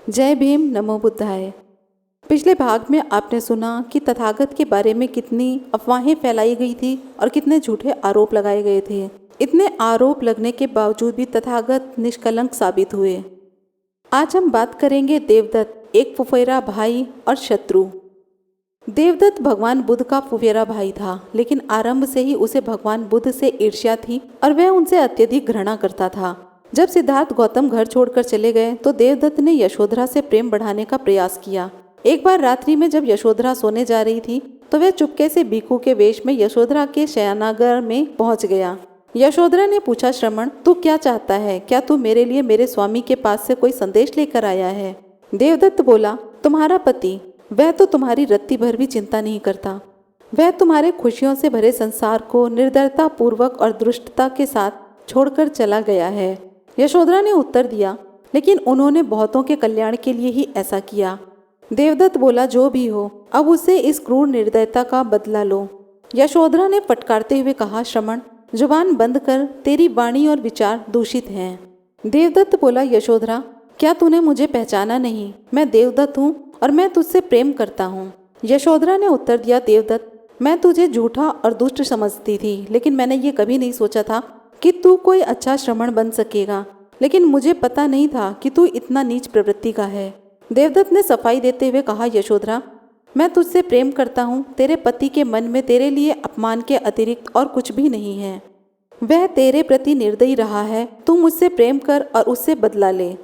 जय भीम, नमो बुद्धाय। पिछले भाग में आपने सुना कि तथागत के बारे में कितनी अफवाहें फैलाई गई थी और कितने झूठे आरोप लगाए गए थे। इतने आरोप लगने के बावजूद भी तथागत निष्कलंक साबित हुए। आज हम बात करेंगे देवदत्त, एक फुफेरा भाई और शत्रु। देवदत्त भगवान बुद्ध का फुफेरा भाई था, लेकिन आरंभ से ही उसे भगवान बुद्ध से ईर्ष्या थी और वह उनसे अत्यधिक घृणा करता था। जब सिद्धार्थ गौतम घर छोड़कर चले गए तो देवदत्त ने यशोधरा से प्रेम बढ़ाने का प्रयास किया। एक बार रात्रि में जब यशोधरा सोने जा रही थी तो वह चुपके से भिक्षु के वेश में यशोधरा के शयनागार में पहुंच गया। यशोधरा ने पूछा, श्रमण, तू क्या चाहता है? क्या तू मेरे लिए मेरे स्वामी के पास से कोई संदेश लेकर आया है? देवदत्त बोला, तुम्हारा पति, वह तो तुम्हारी रत्ती भर भी चिंता नहीं करता। वह तुम्हारे खुशियों से भरे संसार को निर्दयता पूर्वक और दुष्टता के साथ छोड़कर चला गया है। यशोधरा ने उत्तर दिया, लेकिन उन्होंने बहुतों के कल्याण के लिए ही ऐसा किया। देवदत्त बोला, जो भी हो, अब उससे इस क्रूर निर्दयता का बदला लो। यशोधरा ने फटकारते हुए कहा, श्रमण, जुबान बंद कर, तेरी वाणी और विचार दूषित हैं। देवदत्त बोला, यशोधरा, क्या तूने मुझे पहचाना नहीं? मैं देवदत्त हूँ और मैं तुझसे प्रेम करता हूँ। यशोधरा ने उत्तर दिया, देवदत्त, मैं तुझे झूठा और दुष्ट समझती थी, लेकिन मैंने ये कभी नहीं सोचा था कि तू कोई अच्छा श्रमण बन सकेगा। लेकिन मुझे पता नहीं था कि तू इतना नीच प्रवृत्ति का है। देवदत्त ने सफाई देते हुए कहा, यशोधरा, मैं तुझसे प्रेम करता हूँ। तेरे पति के मन में तेरे लिए अपमान के अतिरिक्त और कुछ भी नहीं है। वह तेरे प्रति निर्दयी रहा है। तू मुझसे प्रेम कर और उससे बदला ले।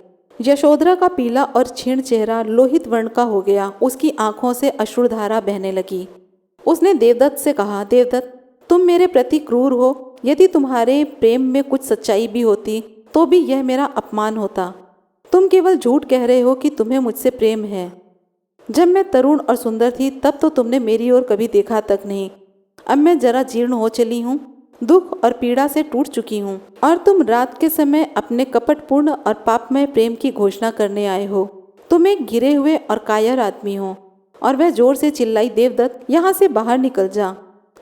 यशोधरा का पीला और क्षीण चेहरा लोहित वर्ण का हो गया। उसकी आंखों से अश्रुधारा बहने लगी। उसने देवदत्त से कहा, देवदत्त, तुम मेरे प्रति क्रूर हो। यदि तुम्हारे प्रेम में कुछ सच्चाई भी होती तो भी यह मेरा अपमान होता। तुम केवल झूठ कह रहे हो कि तुम्हें मुझसे प्रेम है। जब मैं तरुण और सुंदर थी तब तो तुमने मेरी ओर कभी देखा तक नहीं। अब मैं जरा जीर्ण हो चली हूँ, दुख और पीड़ा से टूट चुकी हूँ, और तुम रात के समय अपने कपटपूर्ण और पापमय प्रेम की घोषणा करने आए हो। तुम एक गिरे हुए और कायर आदमी हो। और वह जोर से चिल्लाई, देवदत्त, यहाँ से बाहर निकल जा।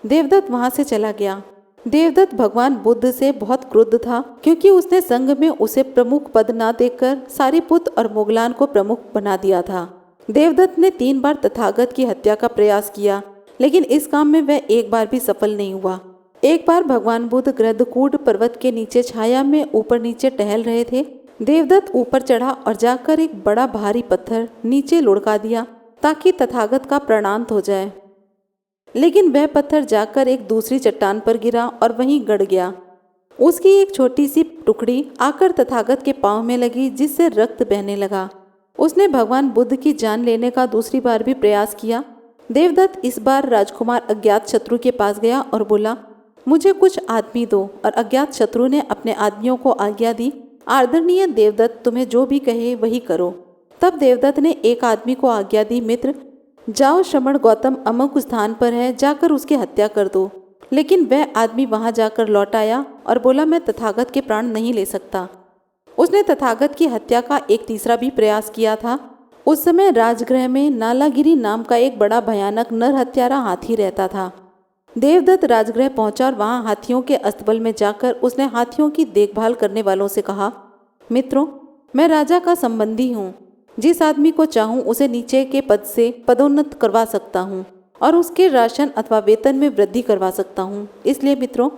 देवदत्त वहाँ से चला गया। देवदत्त भगवान बुद्ध से बहुत क्रुद्ध था, क्योंकि उसने संघ में उसे प्रमुख पद न देकर सारिपुत और मुगलान को प्रमुख बना दिया था। देवदत्त ने 3 बार तथागत की हत्या का प्रयास किया, लेकिन इस काम में वह एक बार भी सफल नहीं हुआ। एक बार भगवान बुद्ध गृद्धकूट पर्वत के नीचे छाया में ऊपर नीचे टहल रहे थे। देवदत्त ऊपर चढ़ा और जाकर एक बड़ा भारी पत्थर नीचे लुढ़का दिया ताकि तथागत का प्राणांत हो जाए। लेकिन वह पत्थर जाकर एक दूसरी चट्टान पर गिरा और वहीं गड़ गया। उसकी एक छोटी सी टुकड़ी आकर तथागत के पांव में लगी, जिससे रक्त बहने लगा। उसने भगवान बुद्ध की जान लेने का दूसरी बार भी प्रयास किया। देवदत्त इस बार राजकुमार अज्ञात शत्रु के पास गया और बोला, मुझे कुछ आदमी दो। और अज्ञात शत्रु ने अपने आदमियों को आज्ञा दी, आदरणीय देवदत्त, तुम्हें जो भी कहे वही करो। तब देवदत्त ने एक आदमी को आज्ञा दी, मित्र, जाओ, श्रमण गौतम अमुक स्थान पर है, जाकर उसकी हत्या कर दो। लेकिन वह आदमी वहां जाकर लौट आया और बोला, मैं तथागत के प्राण नहीं ले सकता। उसने तथागत की हत्या का एक तीसरा भी प्रयास किया था। उस समय राजगृह में नालागिरी नाम का एक बड़ा भयानक नर हत्यारा हाथी रहता था। देवदत्त राजगृह पहुंचा और वहां हाथियों के अस्तबल में जाकर उसने हाथियों की देखभाल करने वालों से कहा, मित्रों, मैं राजा का संबंधी हूँ। जिस आदमी को चाहूं उसे नीचे के पद से पदोन्नत करवा सकता हूं और उसके राशन अथवा वेतन में वृद्धि करवा सकता हूं। इसलिए मित्रों,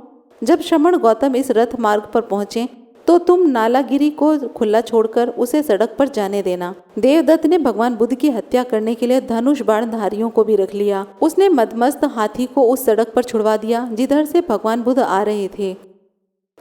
जब श्रमण गौतम इस रथ मार्ग पर पहुंचे तो तुम नालागिरी को खुला छोड़कर उसे सड़क पर जाने देना। देवदत्त ने भगवान बुद्ध की हत्या करने के लिए धनुष बाणधारियों को भी रख लिया। उसने मदमस्त हाथी को उस सड़क पर छुड़वा दिया जिधर से भगवान बुद्ध आ रहे थे,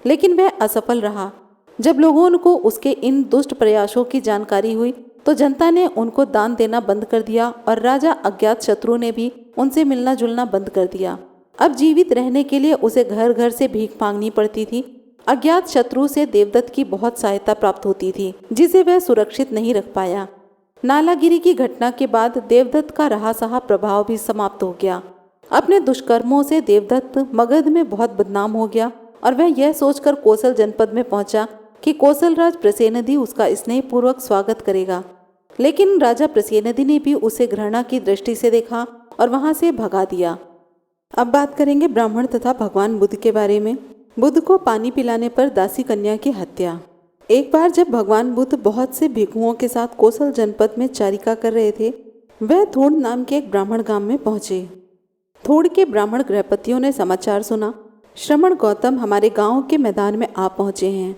लेकिन वह असफल रहा। जब लोगों को उसके इन दुष्ट प्रयासों की जानकारी हुई तो जनता ने उनको दान देना बंद कर दिया और राजा अज्ञात शत्रु ने भी उनसे मिलना जुलना बंद कर दिया। अब जीवित रहने के लिए उसे घर घर से भीख मांगनी पड़ती थी। अज्ञात शत्रु से देवदत्त की बहुत सहायता प्राप्त होती थी, जिसे वह सुरक्षित नहीं रख पाया। नालागिरी की घटना के बाद देवदत्त का रहा सहा प्रभाव भी समाप्त हो गया। अपने दुष्कर्मों से देवदत्त मगध में बहुत बदनाम हो गया और वह यह सोचकर कौशल जनपद में पहुंचा कि कौशलराज प्रसेनदि उसका स्नेहपूर्वक स्वागत करेगा। लेकिन राजा प्रसेनदि ने भी उसे घृणा की दृष्टि से देखा और वहां से भगा दिया। अब बात करेंगे ब्राह्मण तथा भगवान बुद्ध के बारे में। बुद्ध को पानी पिलाने पर दासी कन्या की हत्या। एक बार जब भगवान बुद्ध बहुत से भिक्षुओं के साथ कोसल जनपद में चारिका कर रहे थे, वह थोड़ नाम के एक ब्राह्मण गांव में पहुंचे। थोड़ के ब्राह्मण गृहपतियों ने समाचार सुना, श्रमण गौतम हमारे गांव के मैदान में आ पहुंचे हैं।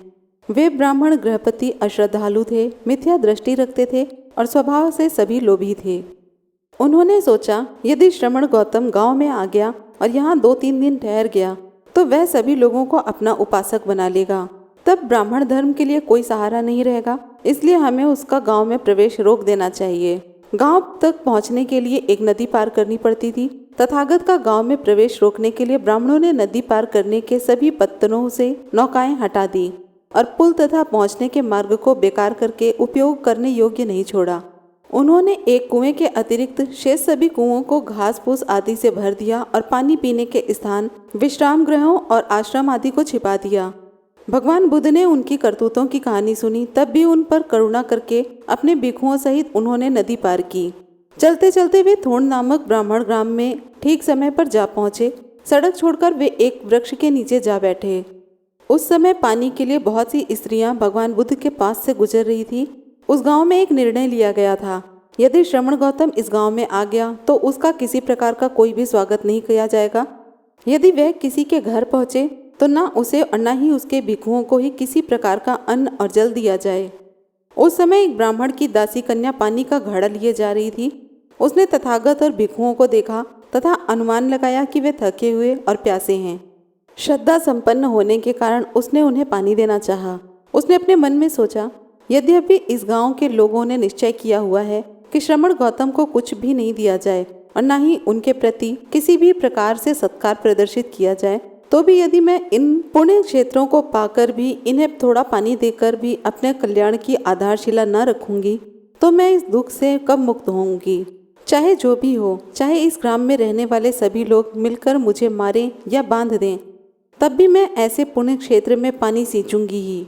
वे ब्राह्मण गृहपति अश्रद्धालु थे, मिथ्या दृष्टि रखते थे और स्वभाव से सभी लोभी थे। उन्होंने सोचा, यदि श्रमण गौतम गांव में आ गया और यहाँ 2-3 दिन ठहर गया तो वह सभी लोगों को अपना उपासक बना लेगा। तब ब्राह्मण धर्म के लिए कोई सहारा नहीं रहेगा, इसलिए हमें उसका गांव में प्रवेश रोक देना चाहिए। गांव तक पहुंचने के लिए एक नदी पार करनी पड़ती थी। तथागत का गांव में प्रवेश रोकने के लिए ब्राह्मणों ने नदी पार करने के सभी पत्तनों से नौकाएं हटा दी और पुल तथा पहुंचने के मार्ग को बेकार करके उपयोग करने योग्य नहीं छोड़ा। उन्होंने एक कुएं के अतिरिक्त शेष सभी कुओं को घास फूस आदि से भर दिया और पानी पीने के स्थान, विश्राम गृहों और आश्रम आदि को छिपा दिया। भगवान बुद्ध ने उनकी करतूतों की कहानी सुनी, तब भी उन पर करुणा करके अपने भिक्षुओं सहित उन्होंने नदी पार की। चलते चलते वे थोड़ नामक ब्राह्मण ग्राम में ठीक समय पर जा पहुंचे। सड़क छोड़कर वे एक वृक्ष के नीचे जा बैठे। उस समय पानी के लिए बहुत सी स्त्रियां भगवान बुद्ध के पास से गुजर रही थी। उस गांव में एक निर्णय लिया गया था, यदि श्रमण गौतम इस गांव में आ गया तो उसका किसी प्रकार का कोई भी स्वागत नहीं किया जाएगा। यदि वह किसी के घर पहुंचे तो न उसे और न ही उसके भिक्षुओं को ही किसी प्रकार का अन्न और जल दिया जाए। उस समय एक ब्राह्मण की दासी कन्या पानी का घड़ा लिए जा रही थी। उसने तथागत और भिक्षुओं को देखा तथा अनुमान लगाया कि वे थके हुए और प्यासे हैं। श्रद्धा संपन्न होने के कारण उसने उन्हें पानी देना चाहा। उसने अपने मन में सोचा, यद्यपि इस गांव के लोगों ने निश्चय किया हुआ है कि श्रमण गौतम को कुछ भी नहीं दिया जाए और न ही उनके प्रति किसी भी प्रकार से सत्कार प्रदर्शित किया जाए, तो भी यदि मैं इन पुण्य क्षेत्रों को पाकर भी इन्हें थोड़ा पानी देकर भी अपने कल्याण की आधारशिला न रखूंगी तो मैं इस दुख से कब मुक्त होंगी। चाहे जो भी हो, चाहे इस ग्राम में रहने वाले सभी लोग मिलकर मुझे मारें या बांध दें, तब भी मैं ऐसे पुण्य क्षेत्र में पानी सींचूंगी ही।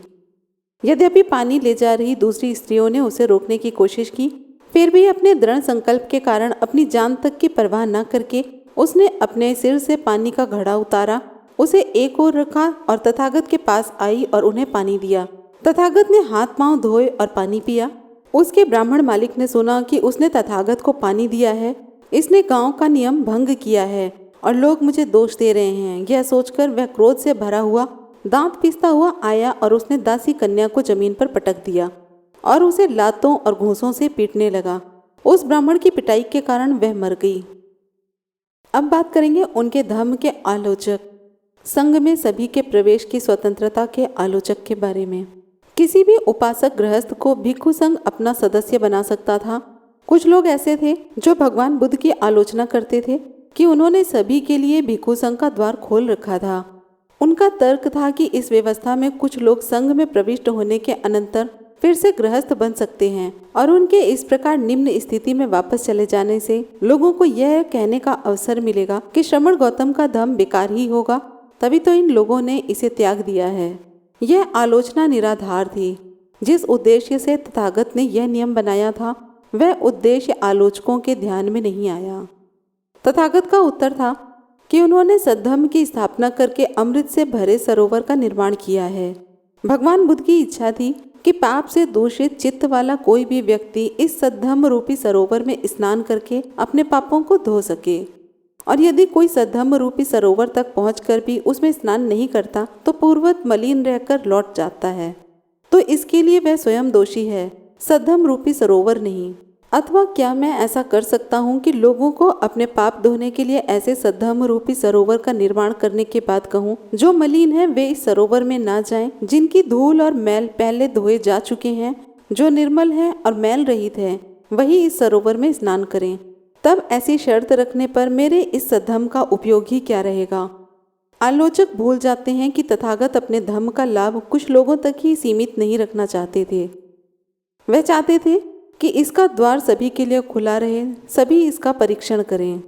यद्यपि पानी ले जा रही दूसरी स्त्रियों ने उसे रोकने की कोशिश की, फिर भी अपने दृढ़ संकल्प के कारण अपनी जान तक की परवाह न करके उसने अपने सिर से पानी का घड़ा उतारा, उसे एक ओर रखा और तथागत के पास आई और उन्हें पानी दिया। तथागत ने हाथ पांव धोए और पानी पिया। उसके ब्राह्मण मालिक ने सुना कि उसने तथागत को पानी दिया है, इसने गांव का नियम भंग किया है और लोग मुझे दोष दे रहे हैं। यह सोचकर वह क्रोध से भरा हुआ दांत पीसता हुआ आया और उसने दासी कन्या को जमीन पर पटक दिया और उसे लातों और घूंसों से पीटने लगा। उस ब्राह्मण की पिटाई के कारण वह मर गई। अब बात करेंगे उनके धर्म के आलोचक, संघ में सभी के प्रवेश की स्वतंत्रता के आलोचक के बारे में। किसी भी उपासक गृहस्थ को भिक्षु संघ अपना सदस्य बना सकता था। कुछ लोग ऐसे थे जो भगवान बुद्ध की आलोचना करते थे कि उन्होंने सभी के लिए भिक्षु संघ का द्वार खोल रखा था। उनका तर्क था कि इस व्यवस्था में कुछ लोग संघ में प्रविष्ट होने के अनंतर फिर से गृहस्थ बन सकते हैं और उनके इस प्रकार निम्न स्थिति में वापस चले जाने से लोगों को यह कहने का अवसर मिलेगा कि श्रमण गौतम का धर्म बेकार ही होगा, तभी तो इन लोगों ने इसे त्याग दिया है। यह आलोचना निराधार थी। जिस उद्देश्य से तथागत ने यह नियम बनाया था वह उद्देश्य आलोचकों के ध्यान में नहीं आया। तथागत का उत्तर था कि उन्होंने सद्धर्म की स्थापना करके अमृत से भरे सरोवर का निर्माण किया है। भगवान बुद्ध की इच्छा थी कि पाप से दूषित चित्त वाला कोई भी व्यक्ति इस सद्धर्म रूपी सरोवर में स्नान करके अपने पापों को धो सके, और यदि कोई सद्धर्म रूपी सरोवर तक पहुंचकर भी उसमें स्नान नहीं करता तो पूर्ववत मलिन रहकर लौट जाता है, तो इसके लिए वह स्वयं दोषी है, सद्धर्म रूपी सरोवर नहीं। अथवा क्या मैं ऐसा कर सकता हूँ कि लोगों को अपने पाप धोने के लिए ऐसे सद्धर्म रूपी सरोवर का निर्माण करने के बाद कहूँ, जो मलिन है वे इस सरोवर में ना जाएं, जिनकी धूल और मैल पहले धोए जा चुके हैं, जो निर्मल है और मैल रहित है वही इस सरोवर में स्नान करें। तब ऐसी शर्त रखने पर मेरे इस सद्धर्म का उपयोग ही क्या रहेगा। आलोचक भूल जाते हैं कि तथागत अपने धर्म का लाभ कुछ लोगों तक ही सीमित नहीं रखना चाहते थे। वह चाहते थे कि इसका द्वार सभी के लिए खुला रहे, सभी इसका परीक्षण करें।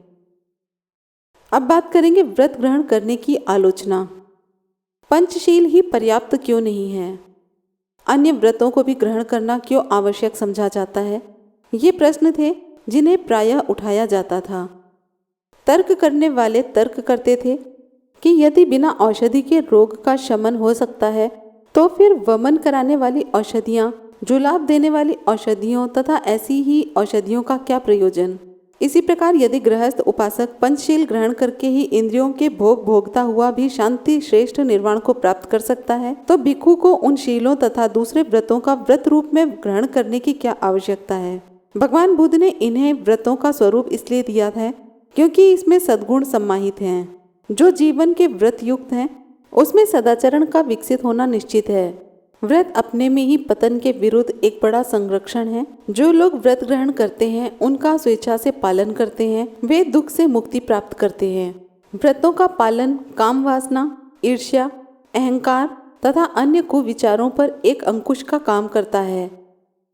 अब बात करेंगे व्रत ग्रहण करने की आलोचना। पंचशील ही पर्याप्त क्यों नहीं है? अन्य व्रतों को भी ग्रहण करना क्यों आवश्यक समझा जाता है? ये प्रश्न थे जिन्हें प्रायः उठाया जाता था। तर्क करने वाले तर्क करते थे कि यदि बिना औषधि के रोग का शमन हो सकता है तो फिर वमन कराने वाली औषधियाँ, जुलाब देने वाली औषधियों तथा ऐसी ही औषधियों का क्या प्रयोजन। इसी प्रकार यदि गृहस्थ उपासक पंचशील ग्रहण करके ही इंद्रियों के भोग भोगता हुआ भी शांति श्रेष्ठ निर्वाण को प्राप्त कर सकता है, तो भिक्षु को उन शीलों तथा दूसरे व्रतों का व्रत रूप में ग्रहण करने की क्या आवश्यकता है। भगवान बुद्ध ने इन्हें व्रतों का स्वरूप इसलिए दिया है क्योंकि इसमें सद्गुण सम्माहित हैं। जो जीवन के व्रत युक्त हैं उसमें सदाचरण का विकसित होना निश्चित है। व्रत अपने में ही पतन के विरुद्ध एक बड़ा संरक्षण है। जो लोग व्रत ग्रहण करते हैं उनका स्वेच्छा से पालन करते हैं, वे दुख से मुक्ति प्राप्त करते हैं। व्रतों का पालन काम वासना, ईर्ष्या, अहंकार तथा अन्य कुविचारों पर एक अंकुश का काम करता है।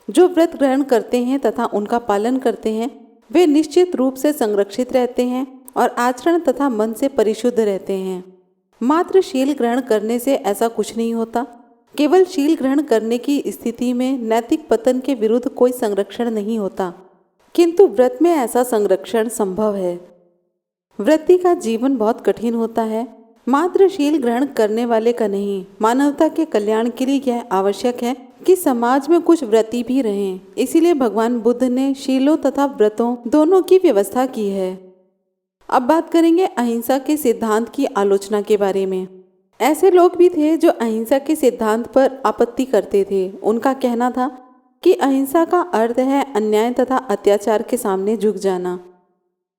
जो व्रत ग्रहण करते हैं तथा उनका पालन करते हैं वे निश्चित रूप से संरक्षित रहते हैं और आचरण तथा मन से परिशुद्ध रहते हैं। मात्र शील ग्रहण करने से ऐसा कुछ नहीं होता। केवल शील ग्रहण करने की स्थिति में नैतिक पतन के विरुद्ध कोई संरक्षण नहीं होता, किंतु व्रत में ऐसा संरक्षण संभव है। व्रती का जीवन बहुत कठिन होता है। मात्र शील ग्रहण करने वाले का नहीं, मानवता के कल्याण के लिए यह आवश्यक है कि समाज में कुछ व्रती भी रहें। इसीलिए भगवान बुद्ध ने शीलों तथा व्रतों दोनों की व्यवस्था की है। अब बात करेंगे अहिंसा के सिद्धांत की आलोचना के बारे में। ऐसे लोग भी थे जो अहिंसा के सिद्धांत पर आपत्ति करते थे। उनका कहना था कि अहिंसा का अर्थ है अन्याय तथा अत्याचार के सामने झुक जाना।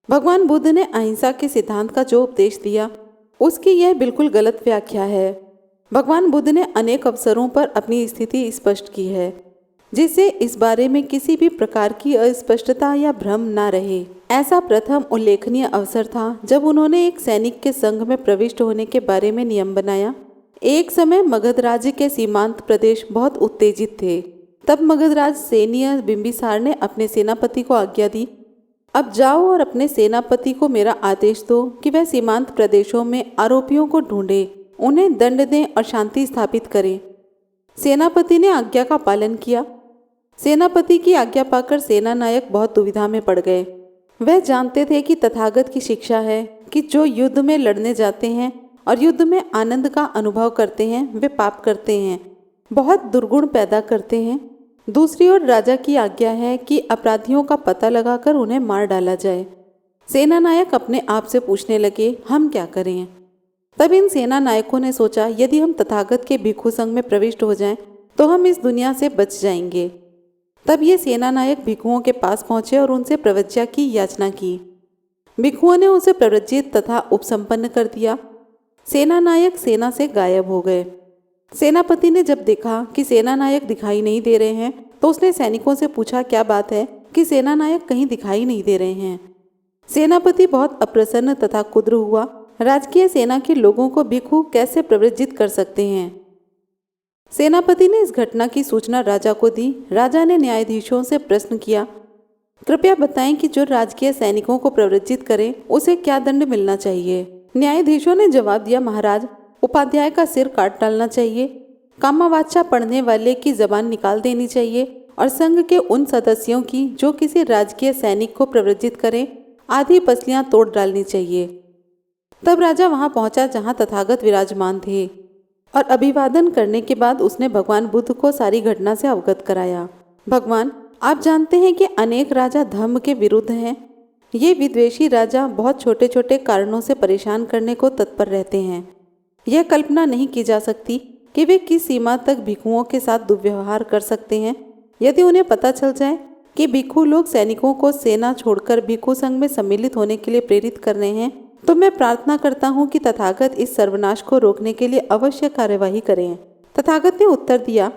भगवान बुद्ध ने अहिंसा के सिद्धांत का जो उपदेश दिया उसकी यह बिल्कुल गलत व्याख्या है। भगवान बुद्ध ने अनेक अवसरों पर अपनी स्थिति स्पष्ट की है, जिससे इस बारे में किसी भी प्रकार की अस्पष्टता या भ्रम न रहे। ऐसा प्रथम उल्लेखनीय अवसर था जब उन्होंने एक सैनिक के संघ में प्रविष्ट होने के बारे में नियम बनाया। एक समय मगध राज्य के सीमांत प्रदेश बहुत उत्तेजित थे। तब मगधराज सैन्य बिंबिसार ने अपने सेनापति को आज्ञा दी, अब जाओ और अपने सेनापति को मेरा आदेश दो कि वह सीमांत प्रदेशों में आरोपियों को ढूंढे, उन्हें दंड दें और शांति स्थापित करें। सेनापति ने आज्ञा का पालन किया। सेनापति की आज्ञा पाकर सेना नायक बहुत दुविधा में पड़ गए। वह जानते थे कि तथागत की शिक्षा है कि जो युद्ध में लड़ने जाते हैं और युद्ध में आनंद का अनुभव करते हैं वे पाप करते हैं, बहुत दुर्गुण पैदा करते हैं। दूसरी ओर राजा की आज्ञा है कि अपराधियों का पता लगाकर उन्हें मार डाला जाए। सेना नायक अपने आप से पूछने लगे, हम क्या करें। तब इन सेना नायकों ने सोचा, यदि हम तथागत के भिक्षु संघ में प्रविष्ट हो जाएं तो हम इस दुनिया से बच जाएंगे। तब ये सेना नायक भिक्षुओं के पास पहुंचे और उनसे प्रव्रज्या की याचना की। भिक्षुओं ने उसे प्रव्रजित तथा उपसंपन्न कर दिया। सेना नायक सेना से गायब हो गए। सेनापति ने जब देखा कि सेना नायक दिखाई नहीं दे रहे हैं तो उसने सैनिकों से पूछा, क्या बात है कि सेना नायक कहीं दिखाई नहीं दे रहे हैं। सेनापति बहुत अप्रसन्न तथा कुद्र हुआ। राजकीय सेना के लोगों को भिक्षु कैसे प्रव्रजित कर सकते हैं। सेनापति ने इस घटना की सूचना राजा को दी। राजा ने न्यायाधीशों से प्रश्न किया, कृपया बताएं कि जो राजकीय सैनिकों को प्रव्रजित करे उसे क्या दंड मिलना चाहिए। न्यायाधीशों ने जवाब दिया, महाराज, उपाध्याय का सिर काट डालना चाहिए, कामावाचा पढ़ने वाले की जबान निकाल देनी चाहिए और संघ के उन सदस्यों की जो किसी राजकीय सैनिक को प्रव्रजित करें आधी पसलियां तोड़ डालनी चाहिए। तब राजा वहां पहुंचा जहां तथागत विराजमान थे और अभिवादन करने के बाद उसने भगवान बुद्ध को सारी घटना से अवगत कराया। भगवान, आप जानते हैं कि अनेक राजा धर्म के विरुद्ध हैं। ये विद्वेषी राजा बहुत छोटे छोटे कारणों से परेशान करने को तत्पर रहते हैं। यह कल्पना नहीं की जा सकती कि वे किस सीमा तक भिक्षुओं के साथ दुर्व्यवहार कर सकते हैं। यदि उन्हें पता चल जाए कि भिक्षु लोग सैनिकों को सेना छोड़कर भिक्षु संघ में सम्मिलित होने के लिए प्रेरित कर रहे हैं तो मैं प्रार्थना करता हूँ कि तथागत इस सर्वनाश को रोकने के लिए अवश्य कार्यवाही करें। तथागत ने उत्तर दिया,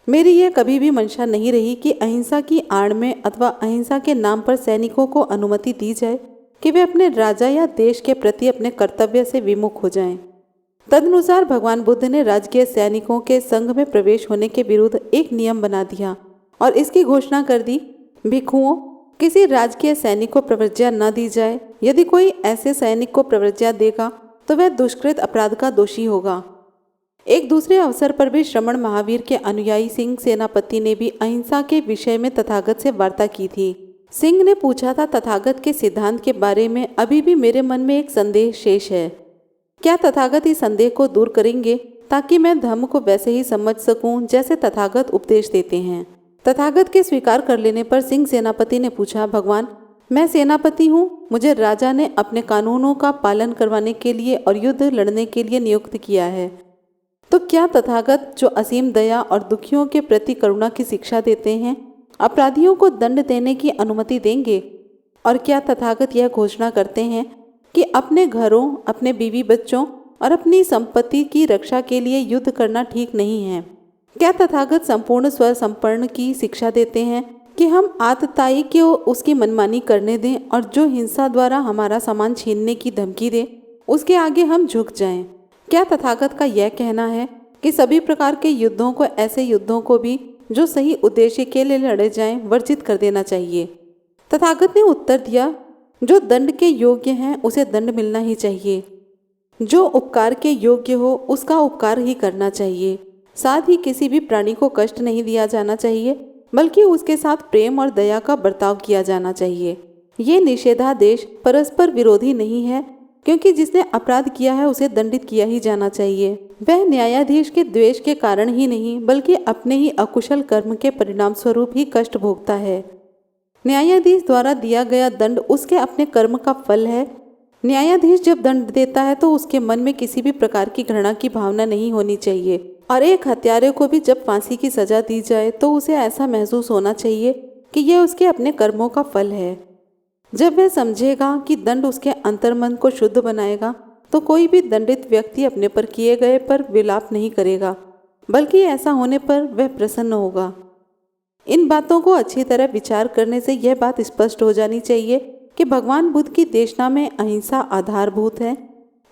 मेरी यह कभी भी मंशा नहीं रही कि अहिंसा की आड़ में अथवा अहिंसा के नाम पर सैनिकों को अनुमति दी जाए कि वे अपने राजा या देश के प्रति अपने कर्तव्य से विमुख हो जाएं। तदनुसार भगवान बुद्ध ने राजकीय सैनिकों के संघ में प्रवेश होने के विरुद्ध एक नियम बना दिया और इसकी घोषणा कर दी, भिक्षुओं, किसी राजकीय सैनिक को प्रव्रज्या न दी जाए। यदि कोई ऐसे सैनिक को प्रव्रज्या देगा तो वह दुष्कृत अपराध का दोषी होगा। एक दूसरे अवसर पर भी श्रमण महावीर के अनुयायी सिंह सेनापति ने भी अहिंसा के विषय में तथागत से वार्ता की थी। सिंह ने पूछा था, तथागत के सिद्धांत के बारे में अभी भी मेरे मन में एक संदेह शेष है। क्या तथागत इस संदेह को दूर करेंगे? ताकि मैं धर्म को वैसे ही समझ सकूं जैसे तथागत उपदेश देते हैं। तथागत के स्वीकार कर लेने पर सिंह सेनापति ने पूछा, भगवान, मैं सेनापति हूँ, मुझे राजा ने अपने कानूनों का पालन करवाने के लिए और युद्ध लड़ने के लिए नियुक्त किया है, तो क्या तथागत जो असीम दया और दुखियों के प्रति करुणा की शिक्षा देते हैं, अपराधियों को दंड देने की अनुमति देंगे? और क्या तथागत यह घोषणा करते हैं कि अपने घरों, अपने बीवी बच्चों और अपनी संपत्ति की रक्षा के लिए युद्ध करना ठीक नहीं है? क्या तथागत संपूर्ण स्वसंपन्न की शिक्षा देते हैं कि हम आतताई को उसकी मनमानी करने दें और जो हिंसा द्वारा हमारा सामान छीनने की धमकी दे उसके आगे हम झुक जाएं? क्या तथागत का यह कहना है कि सभी प्रकार के युद्धों को, ऐसे युद्धों को भी जो सही उद्देश्य के लिए लड़े जाएं, वर्जित कर देना चाहिए? तथागत ने उत्तर दिया, जो दंड के योग्य हैं उसे दंड मिलना ही चाहिए, जो उपकार के योग्य हो उसका उपकार ही करना चाहिए। साथ ही किसी भी प्राणी को कष्ट नहीं दिया जाना चाहिए, बल्कि उसके साथ प्रेम और दया का बर्ताव किया जाना चाहिए। ये निषेधादेश परस्पर विरोधी नहीं है, क्योंकि जिसने अपराध किया है उसे दंडित किया ही जाना चाहिए। वह न्यायाधीश के द्वेष के कारण ही नहीं, बल्कि अपने ही अकुशल कर्म के परिणाम स्वरूप ही कष्ट भोगता है। न्यायाधीश द्वारा दिया गया दंड उसके अपने कर्म का फल है। न्यायाधीश जब दंड देता है तो उसके मन में किसी भी प्रकार की घृणा की भावना नहीं होनी चाहिए, और एक हत्यारे को भी जब फांसी की सजा दी जाए तो उसे ऐसा महसूस होना चाहिए कि यह उसके अपने कर्मों का फल है। जब वह समझेगा कि दंड उसके अंतर्मन को शुद्ध बनाएगा, तो कोई भी दंडित व्यक्ति अपने पर किए गए पर विलाप नहीं करेगा, बल्कि ऐसा होने पर वह प्रसन्न होगा। इन बातों को अच्छी तरह विचार करने से यह बात स्पष्ट हो जानी चाहिए कि भगवान बुद्ध की देशना में अहिंसा आधारभूत है,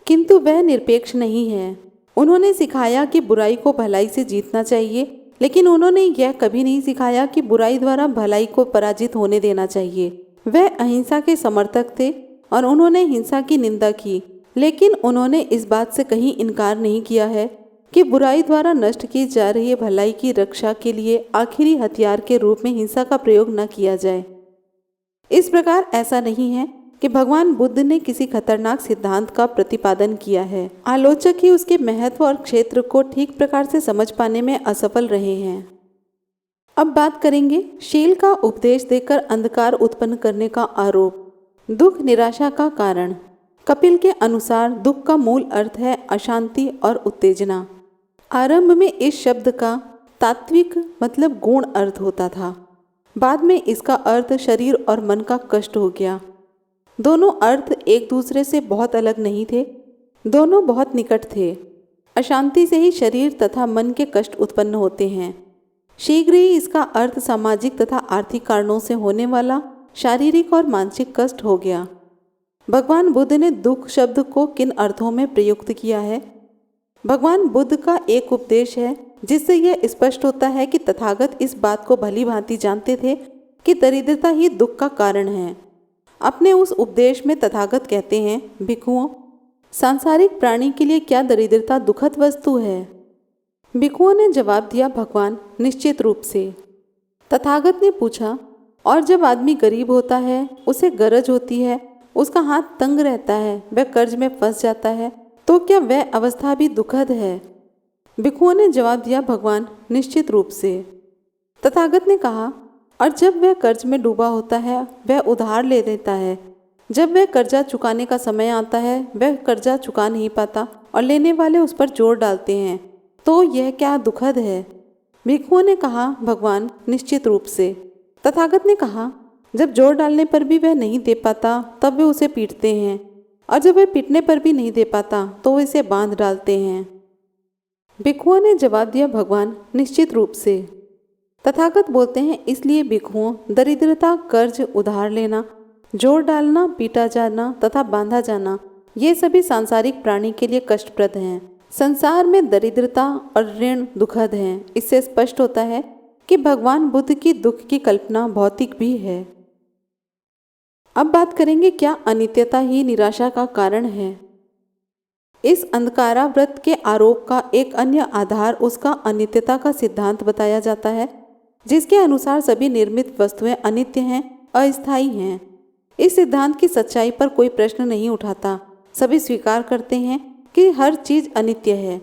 किंतु वह निरपेक्ष नहीं है। उन्होंने सिखाया कि बुराई को भलाई से जीतना चाहिए, लेकिन उन्होंने यह कभी नहीं सिखाया कि बुराई द्वारा भलाई को पराजित होने देना चाहिए। वह अहिंसा के समर्थक थे और उन्होंने हिंसा की निंदा की, लेकिन उन्होंने इस बात से कहीं इनकार नहीं किया है कि बुराई द्वारा नष्ट की जा रही भलाई की रक्षा के लिए आखिरी हथियार के रूप में हिंसा का प्रयोग न किया जाए। इस प्रकार ऐसा नहीं है कि भगवान बुद्ध ने किसी खतरनाक सिद्धांत का प्रतिपादन किया है। आलोचक ही उसके महत्व और क्षेत्र को ठीक प्रकार से समझ पाने में असफल रहे हैं। अब बात करेंगे शील का उपदेश देकर अंधकार उत्पन्न करने का आरोप। दुख निराशा का कारण। कपिल के अनुसार दुख का मूल अर्थ है अशांति और उत्तेजना। आरंभ में इस शब्द का तात्विक मतलब गुण अर्थ होता था, बाद में इसका अर्थ शरीर और मन का कष्ट हो गया। दोनों अर्थ एक दूसरे से बहुत अलग नहीं थे, दोनों बहुत निकट थे। अशांति से ही शरीर तथा मन के कष्ट उत्पन्न होते हैं। शीघ्र ही इसका अर्थ सामाजिक तथा आर्थिक कारणों से होने वाला शारीरिक और मानसिक कष्ट हो गया। भगवान बुद्ध ने दुख शब्द को किन अर्थों में प्रयुक्त किया है? भगवान बुद्ध का एक उपदेश है जिससे यह स्पष्ट होता है कि तथागत इस बात को भली भांति जानते थे कि दरिद्रता ही दुख का कारण है। अपने उस उपदेश में तथागत कहते हैं, भिक्षुओं, सांसारिक प्राणी के लिए क्या दरिद्रता दुखद वस्तु है? भिक्षुओं ने जवाब दिया, भगवान, निश्चित रूप से। तथागत ने पूछा, और जब आदमी गरीब होता है, उसे गरज होती है, उसका हाथ तंग रहता है, वह कर्ज में फंस जाता है, तो क्या वह अवस्था भी दुखद है? भिक्षुओं ने जवाब दिया, भगवान, निश्चित रूप से। तथागत ने कहा, और जब वह कर्ज में डूबा होता है, वह उधार ले लेता है। जब वह कर्जा चुकाने का समय आता है, वह कर्जा चुका नहीं पाता और लेने वाले उस पर जोर डालते हैं, तो यह क्या दुखद है? भिक्षुओं ने कहा, भगवान, निश्चित रूप से। तथागत ने कहा, जब जोर डालने पर भी वह नहीं दे पाता, तब वे उसे पीटते हैं, और जब वह पीटने पर भी नहीं दे पाता, तो वे इसे बांध डालते हैं। भिक्षुओं ने जवाब दिया, भगवान, निश्चित रूप से। तथागत बोलते हैं, इसलिए भिक्षुओं, दरिद्रता, कर्ज, उधार लेना, जोर डालना, पीटा जाना तथा बांधा जाना, ये सभी सांसारिक प्राणी के लिए कष्टप्रद हैं। संसार में दरिद्रता और ऋण दुखद हैं। इससे स्पष्ट होता है कि भगवान बुद्ध की दुख की कल्पना भौतिक भी है। अब बात करेंगे, क्या अनित्यता ही निराशा का कारण है? इस अंधकाराव्रत के आरोप का एक अन्य आधार उसका अनित्यता का सिद्धांत बताया जाता है, जिसके अनुसार सभी निर्मित वस्तुएं अनित्य हैं, अस्थायी हैं। इस सिद्धांत की सच्चाई पर कोई प्रश्न नहीं उठाता। सभी स्वीकार करते हैं कि हर चीज अनित्य है।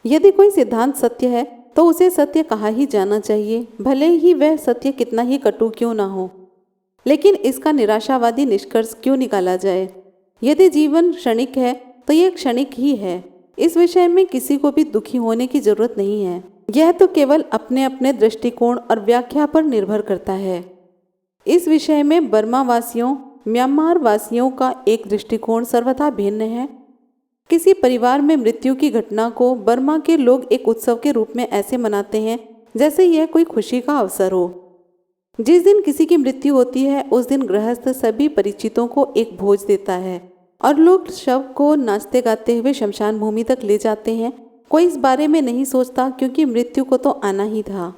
यदि कोई सिद्धांत सत्य है तो उसे सत्य कहा ही जाना चाहिए, भले ही वह सत्य कितना ही कटु क्यों ना हो। लेकिन इसका निराशावादी निष्कर्ष क्यों निकाला जाए? यदि जीवन क्षणिक है तो यह क्षणिक ही है। इस विषय में किसी को भी दुखी होने की जरूरत नहीं है। यह तो केवल अपने अपने दृष्टिकोण और व्याख्या पर निर्भर करता है। इस विषय में बर्मा वासियों, म्यांमार वासियों का एक दृष्टिकोण सर्वथा भिन्न है। किसी परिवार में मृत्यु की घटना को बर्मा के लोग एक उत्सव के रूप में ऐसे मनाते हैं जैसे यह कोई खुशी का अवसर हो। जिस दिन किसी की मृत्यु होती है उस दिन गृहस्थ सभी परिचितों को एक भोज देता है और लोग शव को नाचते गाते हुए शमशान भूमि तक ले जाते हैं। कोई इस बारे में नहीं सोचता क्योंकि मृत्यु को तो आना ही था।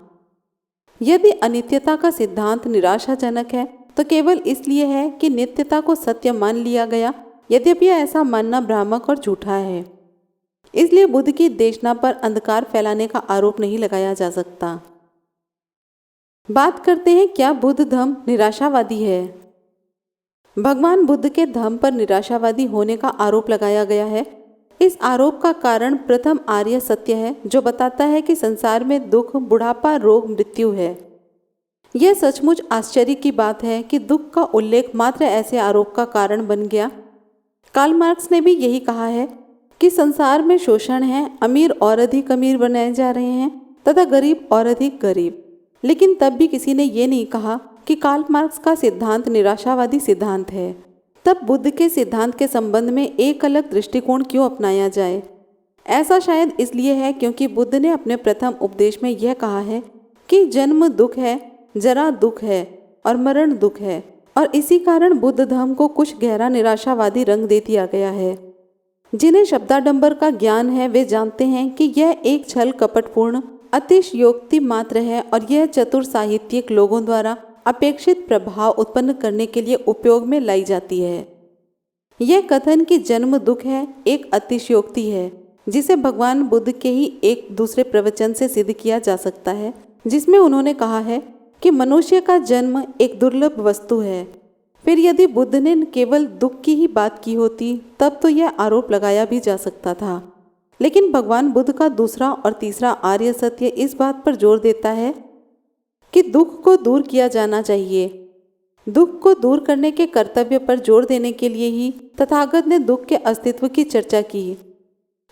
यदि अनित्यता का सिद्धांत निराशाजनक है तो केवल इसलिए है कि नित्यता को सत्य मान लिया गया, यद्यपि ऐसा मानना भ्रामक और झूठा है। इसलिए बुद्ध की देशना पर अंधकार फैलाने का आरोप नहीं लगाया जा सकता। बात करते हैं, क्या बुद्ध धर्म निराशावादी है? भगवान बुद्ध के धर्म पर निराशावादी होने का आरोप लगाया गया है। इस आरोप का कारण प्रथम आर्य सत्य है जो बताता है कि संसार में दुख, बुढ़ापा, रोग, मृत्यु है। यह सचमुच आश्चर्य की बात है कि दुख का उल्लेख मात्र ऐसे आरोप का कारण बन गया। कार्ल मार्क्स ने भी यही कहा है कि संसार में शोषण है, अमीर और अधिक अमीर बनाए जा रहे हैं तथा गरीब और अधिक गरीब। लेकिन तब भी किसी ने ये नहीं कहा कि कार्ल मार्क्स का सिद्धांत निराशावादी सिद्धांत है। तब बुद्ध के सिद्धांत के संबंध में एक अलग दृष्टिकोण क्यों अपनाया जाए? ऐसा शायद इसलिए है क्योंकि बुद्ध ने अपने प्रथम उपदेश में यह कहा है कि जन्म दुख है, जरा दुख है और मरण दुख है, और इसी कारण बुद्ध धर्म को कुछ गहरा निराशावादी रंग दे दिया गया है। जिन्हें शब्दाडंबर का ज्ञान है वे जानते हैं कि यह एक छल कपटपूर्ण अतिशयोक्ति मात्र है और यह चतुर साहित्यिक लोगों द्वारा अपेक्षित प्रभाव उत्पन्न करने के लिए उपयोग में लाई जाती है। यह कथन कि जन्म दुख है एक अतिशयोक्ति है जिसे भगवान बुद्ध के ही एक दूसरे प्रवचन से सिद्ध किया जा सकता है, जिसमें उन्होंने कहा है कि मनुष्य का जन्म एक दुर्लभ वस्तु है। फिर यदि बुद्ध ने केवल दुख की ही बात की होती तब तो यह आरोप लगाया भी जा सकता था। लेकिन भगवान बुद्ध का दूसरा और तीसरा आर्य सत्य इस बात पर जोर देता है कि दुख को दूर किया जाना चाहिए। दुख को दूर करने के कर्तव्य पर जोर देने के लिए ही तथागत ने दुख के अस्तित्व की चर्चा की।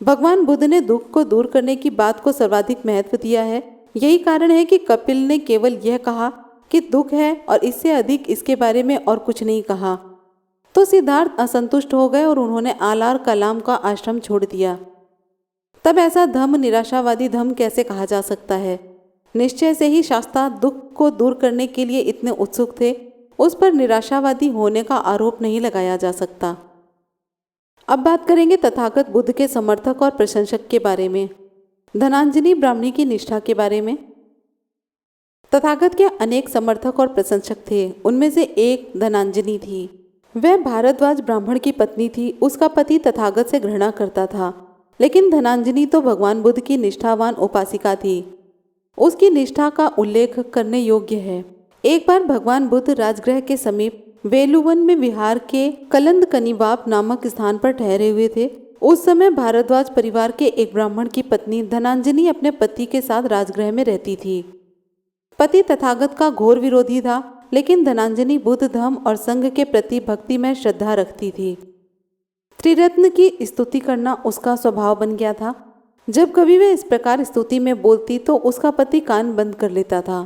भगवान बुद्ध ने दुख को दूर करने की बात को सर्वाधिक महत्व दिया है। यही कारण है कि कपिल ने केवल यह कहा कि दुख है और इससे अधिक इसके बारे में और कुछ नहीं कहा। तो सिद्धार्थ असंतुष्ट हो गए और उन्होंने आलार कलाम का आश्रम छोड़ दिया। तब ऐसा धम्म निराशावादी धम्म कैसे कहा जा सकता है? निश्चय से ही शास्त्रा दुख को दूर करने के लिए इतने उत्सुक थे, उस पर निराशावादी होने का आरोप नहीं लगाया जा सकता। अब बात करेंगे तथागत बुद्ध के समर्थक और प्रशंसक के बारे में, धनांजनी ब्राह्मणी की निष्ठा के बारे में। तथागत के अनेक समर्थक और प्रशंसक थे। उनमें से एक धनांजनी थी। वह भारद्वाज ब्राह्मण की पत्नी थी। उसका पति तथागत से घृणा करता था, लेकिन धनांजनी तो भगवान बुद्ध की निष्ठावान उपासिका थी। उसकी निष्ठा का उल्लेख करने योग्य है। एक बार भगवान बुद्ध राजगृह के समीप वेलुवन में विहार के कलंद कनिवाप नामक स्थान पर ठहरे हुए थे। उस समय भारद्वाज परिवार के एक ब्राह्मण की पत्नी धनांजनी अपने पति के साथ राजगृह में रहती थी। पति तथागत का घोर विरोधी था, लेकिन धनांजनी बुद्ध धर्म और संघ के प्रति भक्ति में श्रद्धा रखती थी। त्रिरत्न की स्तुति करना उसका स्वभाव बन गया था। जब कभी वह इस प्रकार स्तुति में बोलती तो उसका पति कान बंद कर लेता था।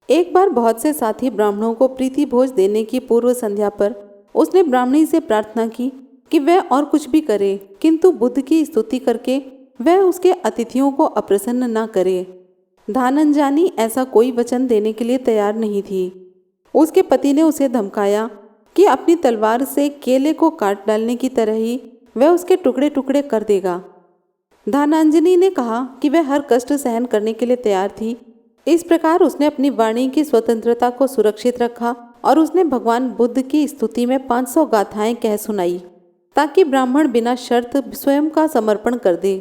एक बार बहुत से साथी ब्राह्मणों को प्रीति भोज देने की पूर्व संध्या पर उसने ब्राह्मणी से प्रार्थना की कि वह और कुछ भी करे, किंतु बुद्ध की स्तुति करके वह उसके अतिथियों को अप्रसन्न न करे। धनांजनी ऐसा कोई वचन देने के लिए तैयार नहीं थी। उसके पति ने उसे धमकाया कि अपनी तलवार से केले को काट डालने की तरह ही वह उसके टुकड़े टुकड़े कर देगा। धनांजनी ने कहा कि वह हर कष्ट सहन करने के लिए तैयार थी। इस प्रकार उसने अपनी वाणी की स्वतंत्रता को सुरक्षित रखा और उसने भगवान बुद्ध की स्तुति में 500 गाथाएं कह सुनाई, ताकि ब्राह्मण बिना शर्त स्वयं का समर्पण कर दे।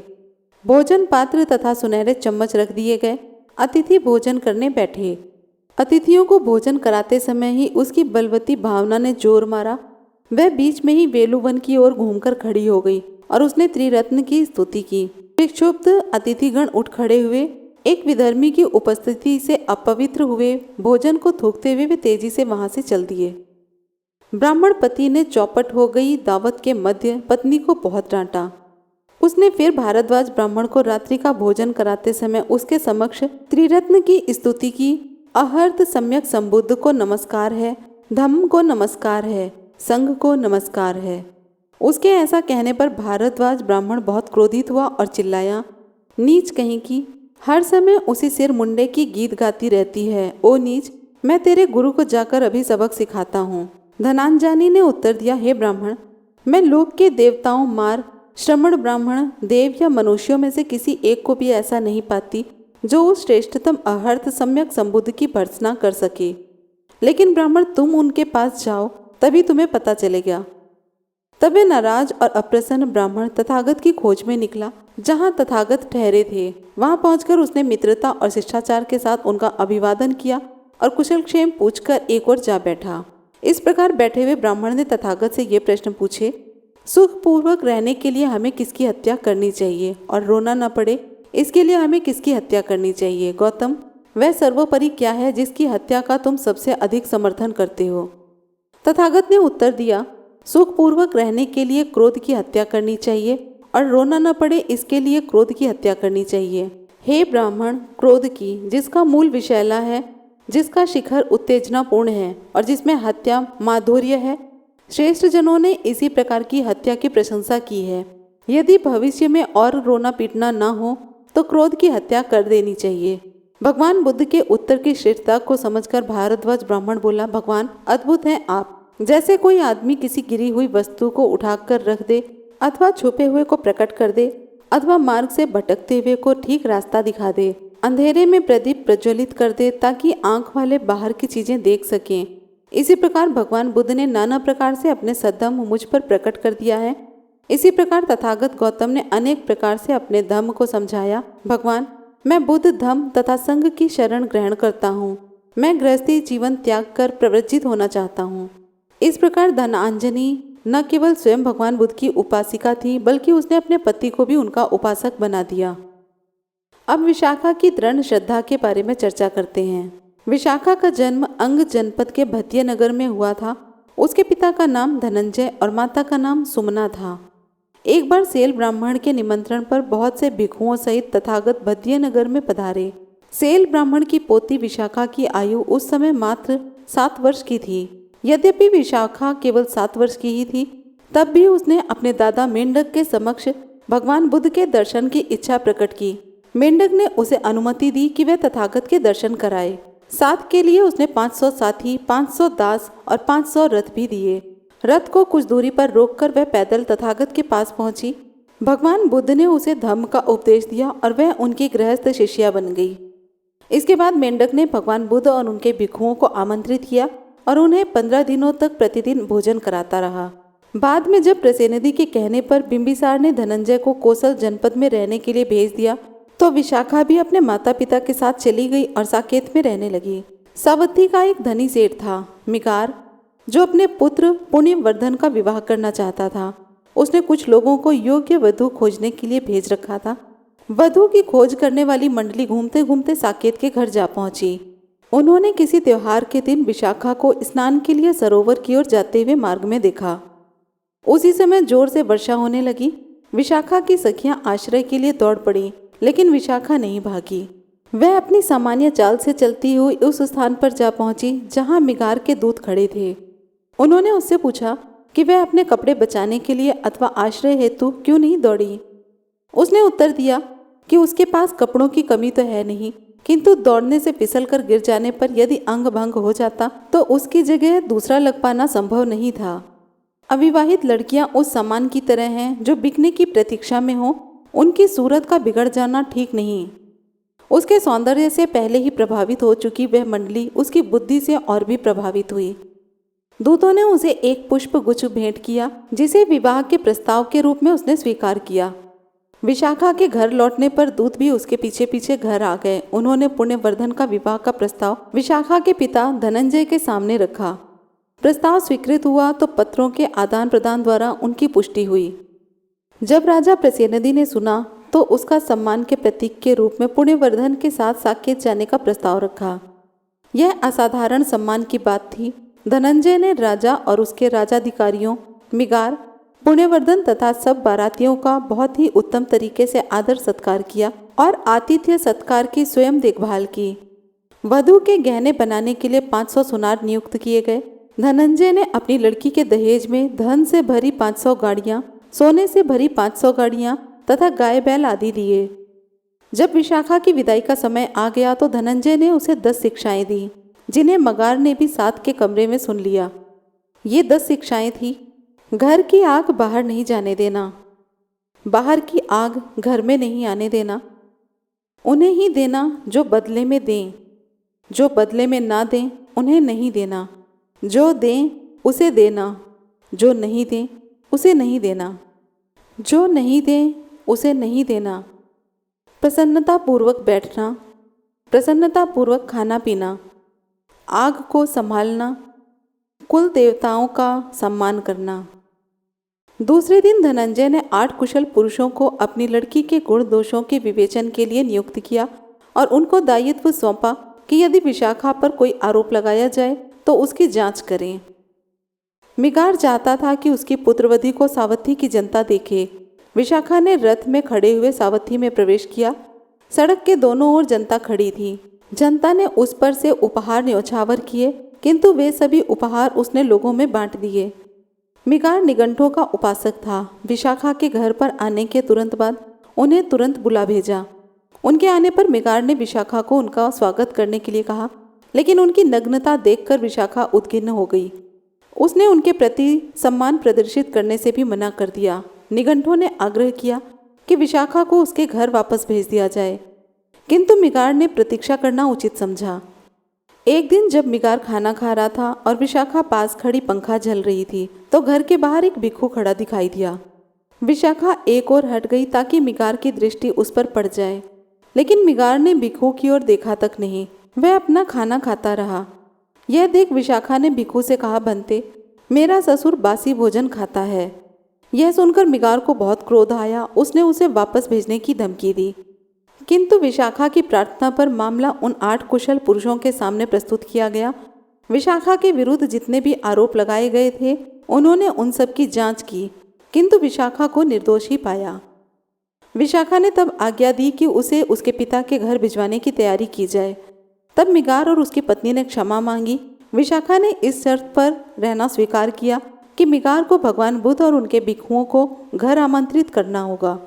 भोजन पात्र तथा सुनहरे चम्मच रख दिए गए। अतिथि भोजन करने बैठे। अतिथियों को भोजन कराते समय ही उसकी बलवती भावना ने जोर मारा। वह बीच में ही वेलुवन की ओर घूमकर खड़ी हो गई और उसने त्रिरत्न की स्तुति की। विक्षुब्ध अतिथिगण उठ खड़े हुए। एक विधर्मी की उपस्थिति से अपवित्र हुए भोजन को थूकते हुए वे तेजी से वहां से चल दिए। ब्राह्मण पति ने चौपट हो गई दावत के मध्य पत्नी को बहुत डांटा। उसने फिर भारद्वाज ब्राह्मण को रात्रि का भोजन कराते समय उसके समक्ष त्रिरत्न की स्तुति की। अहर्त सम्यक संबुद्ध को नमस्कार है, धम्म को नमस्कार है, संघ को नमस्कार है। उसके ऐसा कहने पर भारद्वाज ब्राह्मण बहुत क्रोधित हुआ और चिल्लाया, नीच कहीं की, हर समय उसी सिर मुंडे की गीत गाती रहती है। ओ नीच, मैं तेरे गुरु को जाकर अभी सबक सिखाता हूँ। धनांजनी ने उत्तर दिया, हे ब्राह्मण, मैं लोक के देवताओं मार श्रमण ब्राह्मण देव या मनुष्यों में से किसी एक को भी ऐसा नहीं पाती जो उस श्रेष्ठतम अहर्त सम्यक संबुद्ध की भर्त्सना कर सके। लेकिन ब्राह्मण, तुम उनके पास जाओ, तभी तुम्हें पता चलेगा। तब वे नाराज और अप्रसन्न ब्राह्मण तथागत की खोज में निकला। जहाँ तथागत ठहरे थे वहां पहुंचकर उसने मित्रता और शिष्टाचार के साथ उनका अभिवादन किया और कुशलक्षेम पूछकर एक ओर जा बैठा। इस प्रकार बैठे हुए ब्राह्मण ने तथागत से ये प्रश्न पूछे, सुखपूर्वक रहने के लिए हमें किसकी हत्या करनी चाहिए और रोना न पड़े इसके लिए हमें किसकी हत्या करनी चाहिए? गौतम, वह सर्वोपरि क्या है जिसकी हत्या का तुम सबसे अधिक समर्थन करते हो? तथागत ने उत्तर दिया, सुखपूर्वक रहने के लिए क्रोध की हत्या करनी चाहिए और रोना न पड़े इसके लिए क्रोध की हत्या करनी चाहिए। हे ब्राह्मण, क्रोध की, जिसका मूल विषैला है, जिसका शिखर उत्तेजनापूर्ण है और जिसमें हत्या माधुर्य है, श्रेष्ठ जनों ने इसी प्रकार की हत्या की प्रशंसा की है। यदि भविष्य में और रोना पीटना न हो तो क्रोध की हत्या कर देनी चाहिए। भगवान बुद्ध के उत्तर की श्रेष्ठता को समझकर भारद्वाज ब्राह्मण बोला, भगवान, अद्भुत हैं आप। जैसे कोई आदमी किसी गिरी हुई वस्तु को उठाकर रख दे अथवा छुपे हुए को प्रकट कर दे अथवा मार्ग से भटकते हुए को ठीक रास्ता दिखा दे, अंधेरे में प्रदीप प्रज्वलित कर दे ताकि आंख वाले बाहर की चीजें देख सकें, इसी प्रकार भगवान बुद्ध ने नाना प्रकार से अपने सद्धम्म मुझ पर प्रकट कर दिया है। इसी प्रकार तथागत गौतम ने अनेक प्रकार से अपने धम्म को समझाया। भगवान, मैं बुद्ध धम्म तथा संघ की शरण ग्रहण करता हूँ। मैं गृहस्थी जीवन त्याग कर प्रवृत्त होना चाहता हूँ। इस प्रकार धनांजनी न केवल स्वयं भगवान बुद्ध की उपासिका थी बल्कि उसने अपने पति को भी उनका उपासक बना दिया। अब विशाखा की दृढ़ श्रद्धा के बारे में चर्चा करते हैं। विशाखा का जन्म अंग जनपद के भद्य नगर में हुआ था। उसके पिता का नाम धनंजय और माता का नाम सुमना था। एक बार सेल ब्राह्मण के निमंत्रण पर बहुत से भिक्षुओं सहित तथागत भद्य नगर में पधारे। सेल ब्राह्मण की पोती विशाखा की आयु उस समय मात्र 7 वर्ष की थी। यद्यपि विशाखा केवल 7 वर्ष की ही थी, तब भी उसने अपने दादा मेंढक के समक्ष भगवान बुद्ध के दर्शन की इच्छा प्रकट की। मेंढक ने उसे अनुमति दी कि वह तथागत के दर्शन कराए। साथ के लिए उसने 500 साथी, 500 दास और 500 रथ भी दिए। रथ को कुछ दूरी पर रोककर वह पैदल तथागत के पास पहुंची। भगवान बुद्ध ने उसे धम्म का उपदेश दिया और वह उनकी गृहस्थ शिष्या बन गई। इसके बाद मेंढक ने भगवान बुद्ध और उनके भिक्षुओं को आमंत्रित किया और उन्हें 15 दिनों तक प्रतिदिन भोजन कराता रहा। बाद में जब प्रसेनदी के कहने पर बिंबिसार ने धनंजय को कोसल जनपद में रहने के लिए भेज दिया तो विशाखा भी अपने माता पिता के साथ चली गई और साकेत में रहने लगी। सावथी का एक धनी सेठ था, मिकार, जो अपने पुत्र पुण्यवर्धन का विवाह करना चाहता था। उसने कुछ लोगों को योग्य वधू खोजने के लिए भेज रखा था। वधू की खोज करने वाली मंडली घूमते घूमते साकेत के घर जा पहुंची। उन्होंने किसी त्योहार के दिन विशाखा को स्नान के लिए सरोवर की ओर जाते हुए मार्ग में देखा। उसी समय जोर से वर्षा होने लगी। विशाखा की सखियां आश्रय के लिए दौड़ पड़ी, लेकिन विशाखा नहीं भागी। वह अपनी सामान्य चाल से चलती हुई उस स्थान पर जा पहुंची जहां मिगार के दूत खड़े थे। उन्होंने उससे पूछा कि वह अपने कपड़े बचाने के लिए अथवा आश्रय हेतु क्यों नहीं दौड़ी। उसने उत्तर दिया कि उसके पास कपड़ों की कमी तो है नहीं, किंतु दौड़ने से फिसल कर गिर जाने पर यदि अंग भंग हो जाता तो उसकी जगह दूसरा लग पाना संभव नहीं था। अविवाहित लड़कियां उस सामान की तरह हैं जो बिकने की प्रतीक्षा में हो। उनकी सूरत का बिगड़ जाना ठीक नहीं। उसके सौंदर्य से पहले ही प्रभावित हो चुकी वह मंडली उसकी बुद्धि से और भी प्रभावित हुई। दूतों ने उसे एक पुष्प गुच्छ भेंट किया, जिसे विवाह के प्रस्ताव के रूप में उसने स्वीकार किया। विशाखा के घर लौटने पर दूत भी उसके पीछे पीछे घर आ गए। उन्होंने पुण्यवर्धन का विवाह का प्रस्ताव विशाखा के पिता धनंजय के सामने रखा। प्रस्ताव स्वीकृत हुआ तो पत्रों के आदान प्रदान द्वारा उनकी पुष्टि हुई। जब राजा प्रसेनदी ने सुना तो उसका सम्मान के प्रतीक के रूप में पुण्यवर्धन के साथ साकेत जाने का प्रस्ताव रखा। यह असाधारण सम्मान की बात थी। धनंजय ने राजा और उसके राजाधिकारियों, मिगार, पुण्यवर्धन तथा सब बारातियों का बहुत ही उत्तम तरीके से आदर सत्कार किया और आतिथ्य सत्कार की स्वयं देखभाल की। वधू के गहने बनाने के लिए 500 सुनार नियुक्त किए गए। धनंजय ने अपनी लड़की के दहेज में धन से भरी 500 गाड़ियाँ, सोने से भरी 500 गाड़ियाँ तथा गाय बैल आदि दिए। जब विशाखा की विदाई का समय आ गया तो धनंजय ने उसे 10 शिक्षाएं दी, जिन्हें मगार ने भी साथ के कमरे में सुन लिया। ये 10 शिक्षाएं थी। घर की आग बाहर नहीं जाने देना, बाहर की आग घर में नहीं आने देना, उन्हें ही देना जो बदले में दें, जो बदले में ना दें उन्हें नहीं देना, जो दें उसे देना, जो नहीं दें उसे नहीं देना, जो नहीं दें उसे नहीं देना, प्रसन्नतापूर्वक बैठना, प्रसन्नतापूर्वक खाना पीना, आग को संभालना, कुल देवताओं का सम्मान करना। दूसरे दिन धनंजय ने 8 कुशल पुरुषों को अपनी लड़की के गुण दोषों के विवेचन के लिए नियुक्त किया और उनको दायित्व सौंपा कि यदि विशाखा पर कोई आरोप लगाया जाए तो उसकी जांच करें। मिगार चाहता था कि उसकी पुत्रवधि को सावथी की जनता देखे। विशाखा ने रथ में खड़े हुए सावथी में प्रवेश किया। सड़क के दोनों ओर जनता खड़ी थी। जनता ने उस पर से उपहार न्यौछावर किए, किंतु वे सभी उपहार उसने लोगों में बांट दिए। मिगार निगंठों का उपासक था। विशाखा के घर पर आने के तुरंत बाद उन्हें तुरंत बुला भेजा। उनके आने पर मिगार ने विशाखा को उनका स्वागत करने के लिए कहा, लेकिन उनकी नग्नता देखकर विशाखा उद्विग्न हो गई। उसने उनके प्रति सम्मान प्रदर्शित करने से भी मना कर दिया। निगंठों ने आग्रह किया कि विशाखा को उसके घर वापस भेज दिया जाए, किंतु मिगार ने प्रतीक्षा करना उचित समझा। एक दिन जब मिगार खाना खा रहा था और विशाखा पास खड़ी पंखा झल रही थी, तो घर के बाहर एक भिक्षु खड़ा दिखाई दिया। विशाखा एक ओर हट गई ताकि मिगार की दृष्टि उस पर पड़ जाए, लेकिन मिगार ने भिक्षु की ओर देखा तक नहीं। वह अपना खाना खाता रहा। यह देख विशाखा ने भिक्षु से कहा, बनते, मेरा ससुर बासी भोजन खाता है। यह सुनकर मिगार को बहुत क्रोध आया। उसने उसे वापस भेजने की धमकी दी, किंतु विशाखा की प्रार्थना पर मामला उन 8 कुशल पुरुषों के सामने प्रस्तुत किया गया। विशाखा के विरुद्ध जितने भी आरोप लगाए गए थे, उन्होंने उन सब की जांच की, किंतु विशाखा को निर्दोष ही पाया। विशाखा ने तब आज्ञा दी कि उसे उसके पिता के घर भिजवाने की तैयारी की जाए। तब मिगार और उसकी पत्नी ने क्षमा मांगी। विशाखा ने इस शर्त पर रहना स्वीकार किया कि मिगार को भगवान बुद्ध और उनके भिक्षुओं को घर आमंत्रित करना होगा।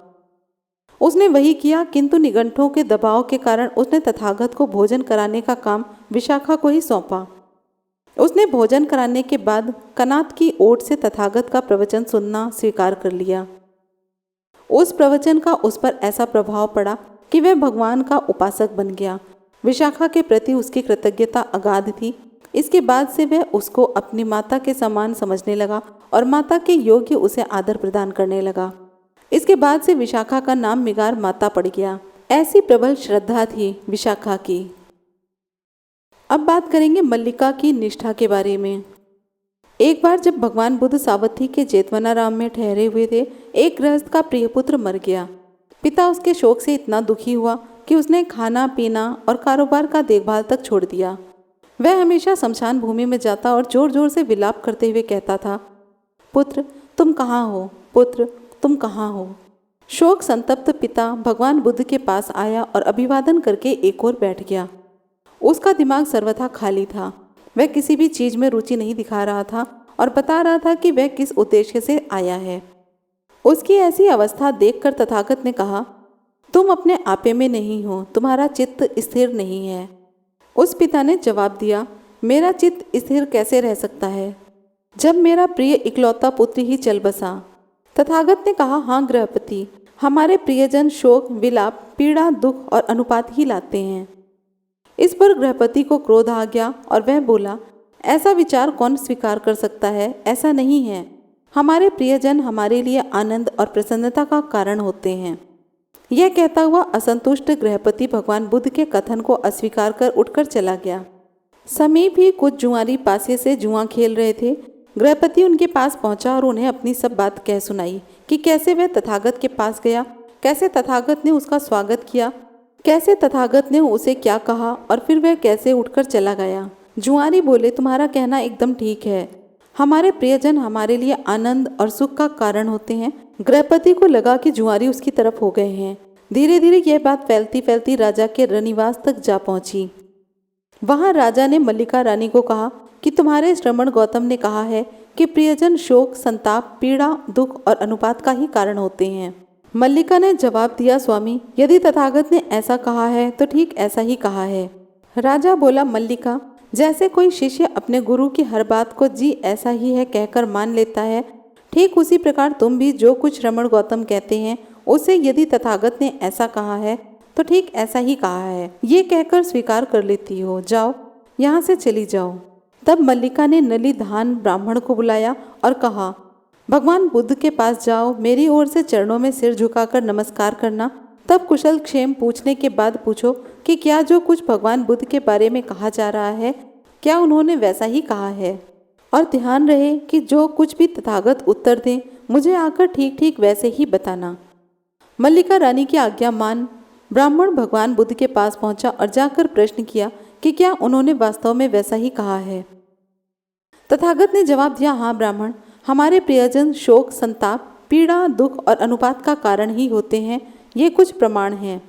उसने वही किया, किंतु निगंठों के दबाव के कारण उसने तथागत को भोजन कराने का काम विशाखा को ही सौंपा। उसने भोजन कराने के बाद कनात की ओट से तथागत का प्रवचन सुनना स्वीकार कर लिया। उस प्रवचन का उस पर ऐसा प्रभाव पड़ा कि वह भगवान का उपासक बन गया। विशाखा के प्रति उसकी कृतज्ञता अगाध थी। इसके बाद से वह उसको अपनी माता के समान समझने लगा और माता के योग्य उसे आदर प्रदान करने लगा। इसके बाद से विशाखा का नाम मिगार माता पड़ गया। ऐसी प्रबल श्रद्धा थी विशाखा की। अब बात करेंगे मल्लिका की निष्ठा के बारे में। एक बार जब भगवान बुद्ध सावथी के जेतवनाराम में ठहरे हुए थे, एक गृहस्थ का प्रिय पुत्र मर गया। पिता उसके शोक से इतना दुखी हुआ कि उसने खाना पीना और कारोबार का देखभाल तक छोड़ दिया। वह हमेशा शमशान भूमि में जाता और जोर जोर से विलाप करते हुए कहता था, पुत्र तुम कहाँ हो, पुत्र तुम कहाँ हो। शोक संतप्त पिता भगवान बुद्ध के पास आया और अभिवादन करके एक ओर बैठ गया। उसका दिमाग सर्वथा खाली था। वह किसी भी चीज में रुचि नहीं दिखा रहा था और बता रहा था कि वह किस उद्देश्य से आया है। उसकी ऐसी अवस्था देखकर तथागत ने कहा, तुम अपने आपे में नहीं हो, तुम्हारा चित्त स्थिर नहीं है। उस पिता ने जवाब दिया, मेरा चित्त स्थिर कैसे रह सकता है जब मेरा प्रिय इकलौता पुत्र ही चल बसा। तथागत ने कहा, हाँ गृहपति, हमारे प्रियजन शोक, विलाप, पीड़ा, दुख और अनुपात ही लाते हैं। इस पर गृहपति को क्रोध आ गया और वह बोला, ऐसा विचार कौन स्वीकार कर सकता है। ऐसा नहीं है। हमारे प्रियजन हमारे लिए आनंद और प्रसन्नता का कारण होते हैं। यह कहता हुआ असंतुष्ट गृहपति भगवान बुद्ध के कथन को अस्वीकार कर उठकर चला गया। समीप ही कुछ जुआरी पासे से जुआ खेल रहे थे। गृहपति उनके पास पहुंचा और उन्हें अपनी सब बात कह सुनाई कि कैसे वह तथागत के पास गया, कैसे तथागत ने उसका स्वागत किया, कैसे तथागत ने उसे क्या कहा और फिर वह कैसे उठकर चला गया। जुआरी बोले, तुम्हारा कहना एकदम ठीक है। हमारे प्रियजन हमारे लिए आनंद और सुख का कारण होते हैं। गृहपति को लगा कि जुआरी उसकी तरफ हो गए हैं। धीरे धीरे यह बात फैलती फैलती राजा के रनिवास तक जा पहुंची। वहां राजा ने मल्लिका रानी को कहा कि तुम्हारे श्रमण गौतम ने कहा है कि प्रियजन शोक, संताप, पीड़ा, दुख और अनुपात का ही कारण होते हैं। मल्लिका ने जवाब दिया, स्वामी, यदि तथागत ने ऐसा कहा है तो ठीक ऐसा ही कहा है। राजा बोला, मल्लिका, जैसे कोई शिष्य अपने गुरु की हर बात को जी ऐसा ही है कहकर मान लेता है, ठीक उसी प्रकार तुम भी जो कुछ श्रमण गौतम कहते हैं उसे यदि तथागत ने ऐसा कहा है तो ठीक ऐसा ही कहा है, ये कहकर स्वीकार कर लेती हो। जाओ, यहाँ से चली जाओ। तब मल्लिका ने नलिधान ब्राह्मण को बुलाया और कहा, भगवान बुद्ध के पास जाओ, मेरी ओर से चरणों में सिर झुकाकर नमस्कार करना। तब कुशल क्षेम पूछने के बाद पूछो कि क्या जो कुछ भगवान बुद्ध के बारे में कहा जा रहा है, क्या उन्होंने वैसा ही कहा है। और ध्यान रहे कि जो कुछ भी तथागत उत्तर दें मुझे आकर ठीक ठीक वैसे ही बताना। मल्लिका रानी की आज्ञा मान ब्राह्मण भगवान बुद्ध के पास पहुंचा और जाकर प्रश्न किया कि क्या उन्होंने वास्तव में वैसा ही कहा है। तथागत ने जवाब दिया, हाँ ब्राह्मण, हमारे प्रियजन शोक, संताप, पीड़ा, दुख और अनुपात का कारण ही होते हैं, ये कुछ प्रमाण हैं।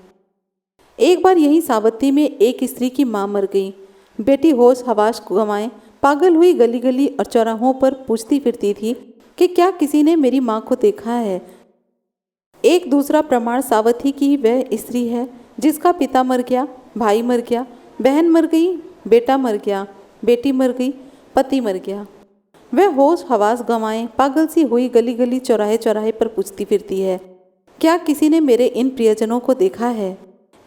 एक बार यही सावती में एक स्त्री की मां मर गई। बेटी होश हवास गंवाए पागल हुई गली गली और चौराहों पर पूछती फिरती थी कि क्या किसी ने मेरी माँ को देखा है। एक दूसरा प्रमाण सावती की वह स्त्री है जिसका पिता मर गया, भाई मर गया, बहन मर गई, बेटा मर गया, बेटी मर गई, पति मर गया। वह होश हवास गंवाए पागल सी हुई गली गली चौराहे चौराहे पर पूछती फिरती है, क्या किसी ने मेरे इन प्रियजनों को देखा है।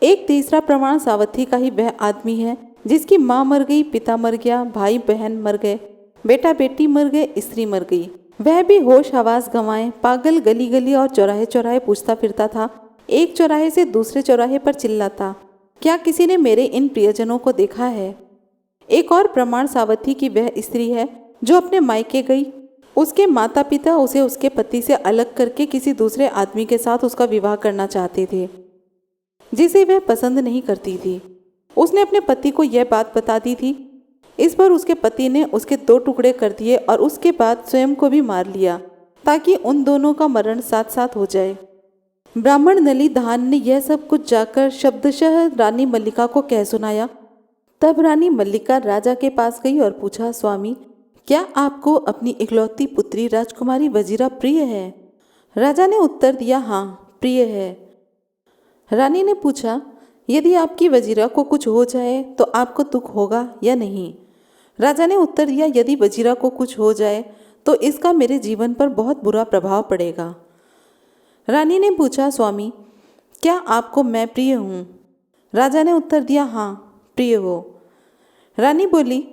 एक तीसरा प्रमाण सावती का ही वह आदमी है जिसकी माँ मर गई, पिता मर गया, भाई बहन मर गए, बेटा बेटी मर गए, स्त्री मर गई। वह भी होश हवास गंवाए पागल गली गली और चौराहे चौराहे पूछता फिरता था। एक चौराहे से दूसरे चौराहे पर चिल्लाता, क्या किसी ने मेरे इन प्रियजनों को देखा है। एक और प्रमाण सावती की वह स्त्री है जो अपने मायके गई। उसके माता पिता उसे उसके पति से अलग करके किसी दूसरे आदमी के साथ उसका विवाह करना चाहते थे जिसे वह पसंद नहीं करती थी। उसने अपने पति को यह बात बता दी थी। इस पर उसके पति ने उसके 2 टुकड़े कर दिए और उसके बाद स्वयं को भी मार लिया ताकि उन दोनों का मरण साथ साथ हो जाए। ब्राह्मण नलिधान ने यह सब कुछ जाकर शब्दशः रानी मल्लिका को कह सुनाया। तब रानी मल्लिका राजा के पास गई और पूछा, स्वामी, क्या आपको अपनी इकलौती पुत्री राजकुमारी वजीरा प्रिय है। राजा ने उत्तर दिया, हाँ प्रिय है। रानी ने पूछा, यदि आपकी वजीरा को कुछ हो जाए तो आपको दुख होगा या नहीं। राजा ने उत्तर दिया, यदि वजीरा को कुछ हो जाए तो इसका मेरे जीवन पर बहुत बुरा प्रभाव पड़ेगा। रानी ने पूछा, स्वामी, क्या आपको मैं प्रिय हूँ। राजा ने उत्तर दिया, हाँ प्रिय हो। रानी बोली,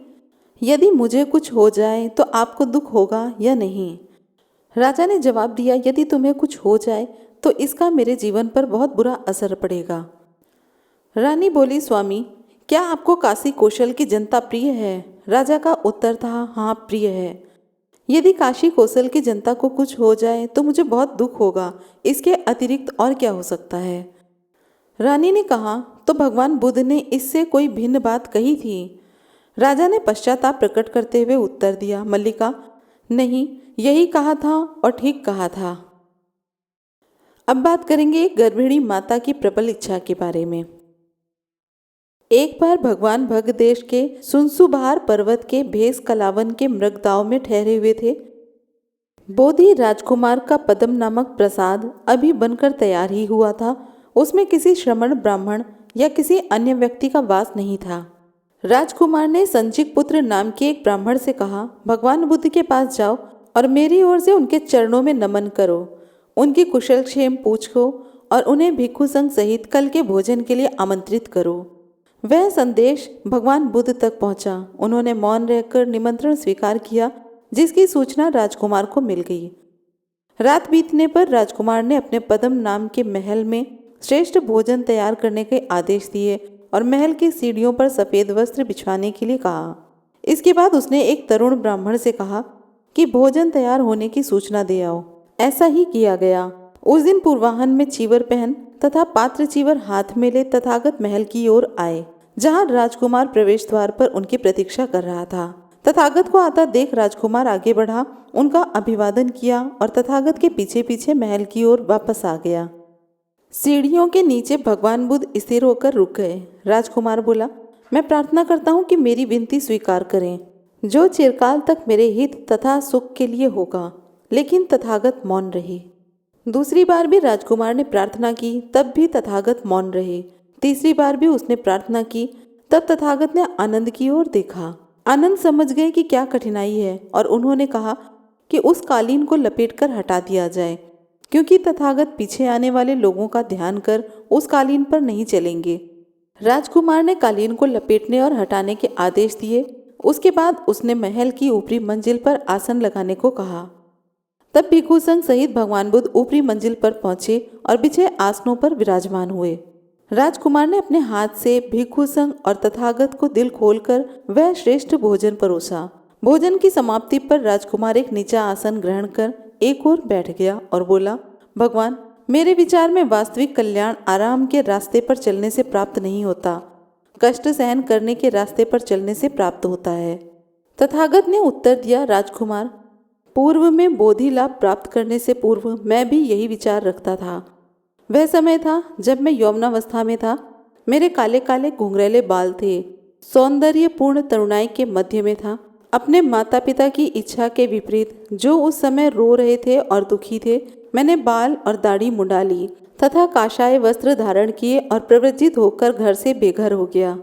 यदि मुझे कुछ हो जाए तो आपको दुख होगा या नहीं। राजा ने जवाब दिया, यदि तुम्हें कुछ हो जाए तो इसका मेरे जीवन पर बहुत बुरा असर पड़ेगा। रानी बोली, स्वामी, क्या आपको काशी कौशल की जनता प्रिय है। राजा का उत्तर था, हाँ प्रिय है। यदि काशी कौशल की जनता को कुछ हो जाए तो मुझे बहुत दुख होगा, इसके अतिरिक्त और क्या हो सकता है। रानी ने कहा, तो भगवान बुद्ध ने इससे कोई भिन्न बात कही थी। राजा ने पश्चाताप प्रकट करते हुए उत्तर दिया, मल्लिका, नहीं, यही कहा था और ठीक कहा था। अब बात करेंगे एक गर्भिणी माता की प्रबल इच्छा के बारे में। एक बार भगवान भगदेश के सुनसुबहार पर्वत के भेस कलावन के मृगदाव में ठहरे हुए थे। बोधि राजकुमार का पद्म नामक प्रसाद अभी बनकर तैयार ही हुआ था। उसमें किसी श्रमण ब्राह्मण या किसी अन्य व्यक्ति का वास नहीं था। राजकुमार ने संचिक पुत्र नाम के एक ब्राह्मण से कहा, भगवान बुद्ध के पास जाओ और मेरी ओर से उनके चरणों में नमन करो, उनकी कुशल क्षेम पूछो और उन्हें भिक्षु संघ सहित कल के भोजन के लिए आमंत्रित करो। वह संदेश भगवान बुद्ध तक पहुंचा। उन्होंने मौन रहकर निमंत्रण स्वीकार किया, जिसकी सूचना राजकुमार को मिल गई। रात बीतने पर राजकुमार ने अपने पद्म नाम के महल में श्रेष्ठ भोजन तैयार करने के आदेश दिए और महल की सीढ़ियों पर सफ़ेद वस्त्र बिछवाने के लिए कहा। इसके बाद उसने एक तरुण ब्राह्मण से कहा कि भोजन तैयार होने की सूचना दे आओ। ऐसा ही किया गया। उस दिन पूर्वाह्न में चीवर पहन तथा पात्र चीवर हाथ में ले तथागत महल की ओर आए, जहाँ राजकुमार प्रवेश द्वार पर उनकी प्रतीक्षा कर रहा था। तथागत को आता देख राजकुमार आगे बढ़ा, उनका अभिवादन किया और तथागत के पीछे पीछे महल की ओर वापस आ गया। सीढ़ियों के नीचे भगवान बुद्ध स्थिर होकर रुक गए। राजकुमार बोला, मैं प्रार्थना करता हूँ कि मेरी विनती स्वीकार करें, जो चिरकाल तक मेरे हित तथा सुख के लिए होगा। लेकिन तथागत मौन रहे। दूसरी बार भी राजकुमार ने प्रार्थना की, तब भी तथागत मौन रहे। तीसरी बार भी उसने प्रार्थना की, तब तथागत ने आनंद की ओर देखा। आनंद समझ गए कि क्या कठिनाई है और उन्होंने कहा कि उस कालीन को लपेटकर हटा दिया जाए, क्योंकि तथागत पीछे आने वाले लोगों का ध्यान कर उस कालीन पर नहीं चलेंगे। राजकुमार ने कालीन को लपेटने और हटाने के आदेश दिए। उसके बाद उसने महल की ऊपरी मंजिल पर आसन लगाने को कहा। तब भिक्षु संघ सहित भगवान बुद्ध ऊपरी मंजिल पर पहुंचे और बिछे आसनों पर विराजमान हुए। राजकुमार ने अपने हाथ से भिक्षु संघ और तथागत को दिल खोलकर वह श्रेष्ठ भोजन परोसा। भोजन की समाप्ति पर राजकुमार एक नीचा आसन ग्रहण कर एक ओर बैठ गया और बोला, भगवान, मेरे विचार में वास्तविक कल्याण आराम के रास्ते पर चलने से प्राप्त नहीं होता, कष्ट सहन करने के रास्ते पर चलने से प्राप्त होता है। तथागत ने उत्तर दिया, राजकुमार, पूर्व में बोधि लाभ प्राप्त करने से पूर्व मैं भी यही विचार रखता था। वह समय था जब मैं यौवनावस्था में था। मेरे काले काले घुंघरैले बाल थे, सौंदर्यपूर्ण तरुणाई के मध्य में था। अपने माता पिता की इच्छा के विपरीत, जो उस समय रो रहे थे और दुखी थे, मैंने बाल और दाढ़ी मुंडा ली तथा काशाय वस्त्र धारण किए और प्रव्रजित होकर घर से बेघर हो गया।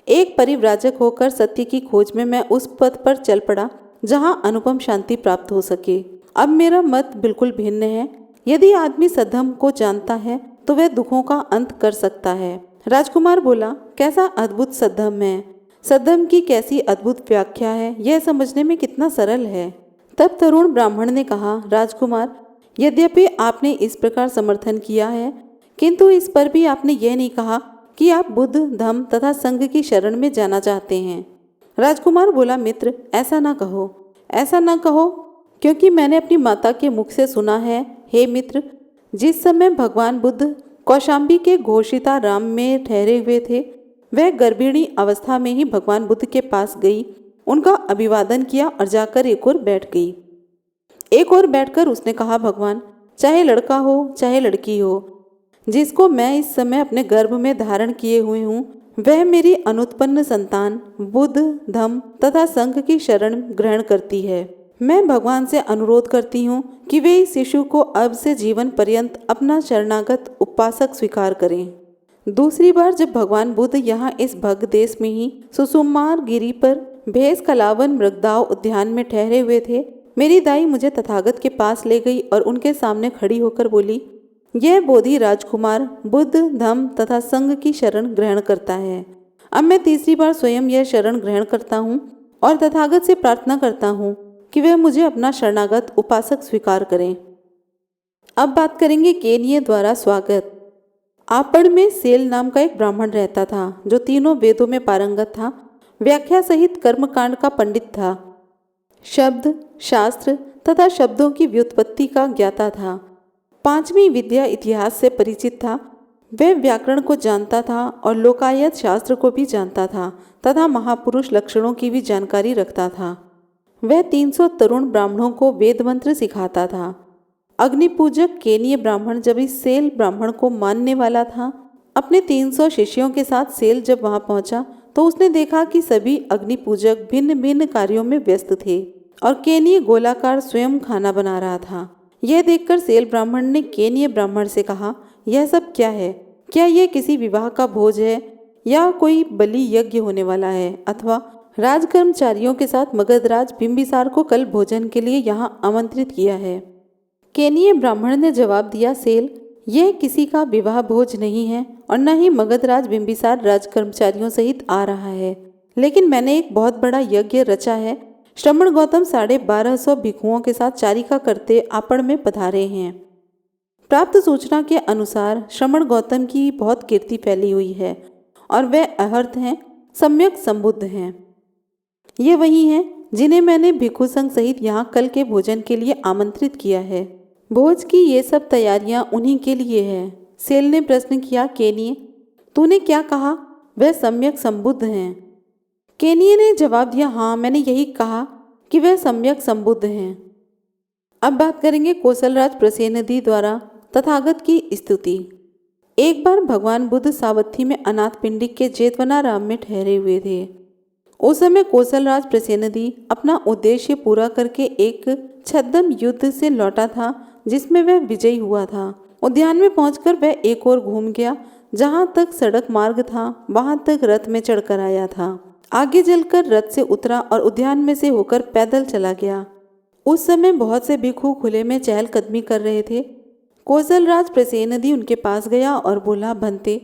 एक परिव्राजक होकर सत्य की खोज में मैं उस पथ पर चल पड़ा जहाँ अनुपम शांति प्राप्त हो सके। अब मेरा मत बिल्कुल भिन्न है। यदि आदमी सद्धम को जानता है तो वह दुखों का अंत कर सकता है। राजकुमार बोला, कैसा अद्भुत सद्धम है, सद्धम की कैसी अद्भुत व्याख्या है, यह समझने में कितना सरल है। तब तरुण ब्राह्मण ने कहा, राजकुमार, यद्यपि आपने इस प्रकार समर्थन किया है, किंतु इस पर भी आपने यह नहीं कहा कि आप बुद्ध, धम्म तथा संघ की शरण में जाना चाहते हैं। राजकुमार बोला, मित्र, ऐसा ना कहो, ऐसा ना कहो, क्योंकि मैंने अपनी माता के मुख से सुना है। हे मित्र, जिस समय भगवान बुद्ध कौशाम्बी के घोषिताराम में ठहरे हुए थे, वह गर्भिणी अवस्था में ही भगवान बुद्ध के पास गई, उनका अभिवादन किया और जाकर एक ओर बैठ गई। एक ओर बैठकर उसने कहा, भगवान, चाहे लड़का हो चाहे लड़की हो, जिसको मैं इस समय अपने गर्भ में धारण किए हुए हूँ, वह मेरी अनुत्पन्न संतान बुद्ध, धम्म तथा संघ की शरण ग्रहण करती है। मैं भगवान से अनुरोध करती हूँ कि वे इस शिशु को अब से जीवन पर्यंत अपना शरणागत उपासक स्वीकार करें। दूसरी बार जब भगवान बुद्ध यहाँ इस भग देश में ही सुसुमार गिरी पर भेष कलावन मृगदाव उद्यान में ठहरे हुए थे, मेरी दाई मुझे तथागत के पास ले गई और उनके सामने खड़ी होकर बोली, यह बोधि राजकुमार बुद्ध, धम्म तथा संघ की शरण ग्रहण करता है। अब मैं तीसरी बार स्वयं यह शरण ग्रहण करता हूँ और तथागत से प्रार्थना करता हूँ कि वह मुझे अपना शरणागत उपासक स्वीकार करें। अब बात करेंगे केनिय द्वारा स्वागत। आपड़ में सेल नाम का एक ब्राह्मण रहता था, जो तीनों वेदों में पारंगत था, व्याख्या सहित कर्मकांड का पंडित था, शब्द, शास्त्र तथा शब्दों की व्युत्पत्ति का ज्ञाता था, पांचवी विद्या इतिहास से परिचित था। वह व्याकरण को जानता था और लोकायत शास्त्र को भी जानता था तथा महापुरुष लक्षणों की भी जानकारी रखता था। वह 300 तरुण ब्राह्मणों को वेद मंत्र सिखाता था। अग्निपूजक केनिय ब्राह्मण जब इस सेल ब्राह्मण को मानने वाला था, अपने 300 शिष्यों के साथ सेल जब वहां पहुंचा तो उसने देखा कि सभी अग्निपूजक भिन्न भिन्न कार्यों में व्यस्त थे और केनिय गोलाकार स्वयं खाना बना रहा था। यह देखकर सेल ब्राह्मण ने केनिय ब्राह्मण से कहा, यह सब क्या है? क्या यह किसी विवाह का भोज है या कोई बलि यज्ञ होने वाला है, अथवा राजकर्मचारियों के साथ मगधराज बिंबिसार को कल भोजन के लिए यहाँ आमंत्रित किया है? केनिय ब्राह्मण ने जवाब दिया, सेल, यह किसी का विवाह भोज नहीं है और न ही मगधराज बिंबिसार राजकर्मचारियों सहित आ रहा है, लेकिन मैंने एक बहुत बड़ा यज्ञ रचा है। श्रमण गौतम 1250 भिक्षुओं के साथ चारिका करते आपड़ में पधारे हैं। प्राप्त सूचना के अनुसार श्रमण गौतम की बहुत कीर्ति फैली हुई है और वे अहर्थ हैं, सम्यक संबुद्ध हैं। ये वही हैं जिन्हें मैंने भिक्षु संघ सहित यहाँ कल के भोजन के लिए आमंत्रित किया है। भोज की ये सब तैयारियां उन्हीं के लिए है। सेल ने प्रश्न किया, केनिय तूने क्या कहा? वह सम्यक संबुद्ध हैं। केनिय ने जवाब दिया, हाँ मैंने यही कहा कि वह सम्यक संबुद्ध हैं। अब बात करेंगे कौशलराज प्रसेनदी द्वारा तथागत की स्तुति। एक बार भगवान बुद्ध सावत्थी में अनाथपिंडिक के जेतवनाराम में ठहरे हुए थे। उस समय कौशलराज प्रसेनदी अपना उद्देश्य पूरा करके एक छद्म युद्ध से लौटा था जिसमें वह विजयी हुआ था। उद्यान में पहुंचकर वह एक और घूम गया। जहां तक सड़क मार्ग था वहां तक रथ में चढ़कर आया था। आगे चलकर रथ से उतरा और उद्यान में से होकर पैदल चला गया। उस समय बहुत से भिक्षु खुले में चहलकदमी कर रहे थे। कौशलराज प्रसेनदी उनके पास गया और बोला, भंते,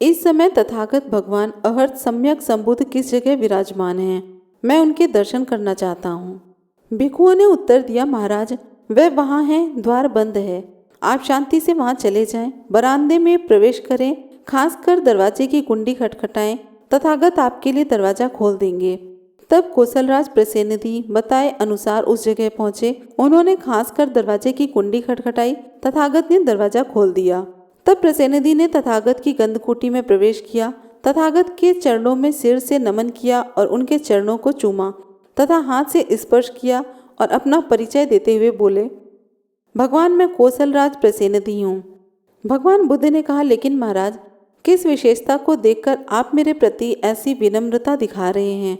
इस समय तथागत भगवान अहर्त सम्यक संबुद्ध किस जगह विराजमान हैं? मैं उनके दर्शन करना चाहता हूँ। भिक्षुओं ने उत्तर दिया, महाराज वह वहाँ हैं, द्वार बंद है, आप शांति से वहाँ चले जाएं, बरामदे में प्रवेश करें, खासकर दरवाजे की कुंडी खटखटाएं, तथागत आपके लिए दरवाजा खोल देंगे। तब कौशलराज प्रसेनदी बताए अनुसार उस जगह पहुंचे। उन्होंने खासकर दरवाजे की कुंडी खटखटाई, तथागत ने दरवाजा खोल दिया। तब प्रसेनदी ने तथागत की गंधकुटी में प्रवेश किया, तथागत के चरणों में सिर से नमन किया और उनके चरणों को चूमा तथा हाथ से स्पर्श किया और अपना परिचय देते हुए बोले, भगवान मैं कौशलराज प्रसेनदी हूँ। भगवान बुद्ध ने कहा, लेकिन महाराज किस विशेषता को देखकर आप मेरे प्रति ऐसी विनम्रता दिखा रहे हैं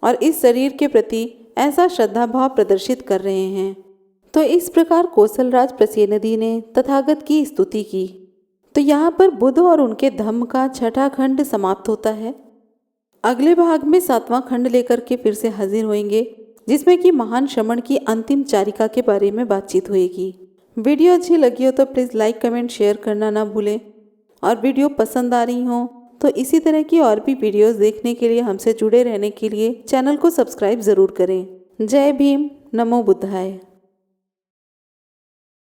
और इस शरीर के प्रति ऐसा श्रद्धा भाव प्रदर्शित कर रहे हैं? तो इस प्रकार कौशलराज प्रसेनदी ने तथागत की स्तुति की। तो यहाँ पर बुद्ध और उनके धम्म का छठा खंड समाप्त होता है। अगले भाग में 7वां खंड लेकर के फिर से हाजिर होंगे, जिसमें कि महान श्रमण की अंतिम चारिका के बारे में बातचीत होगी। वीडियो अच्छी लगी हो तो प्लीज़ लाइक कमेंट शेयर करना ना भूलें, और वीडियो पसंद आ रही हो तो इसी तरह की और भी वीडियोस देखने के लिए, हमसे जुड़े रहने के लिए चैनल को सब्सक्राइब ज़रूर करें। जय भीम, नमो बुद्धाय।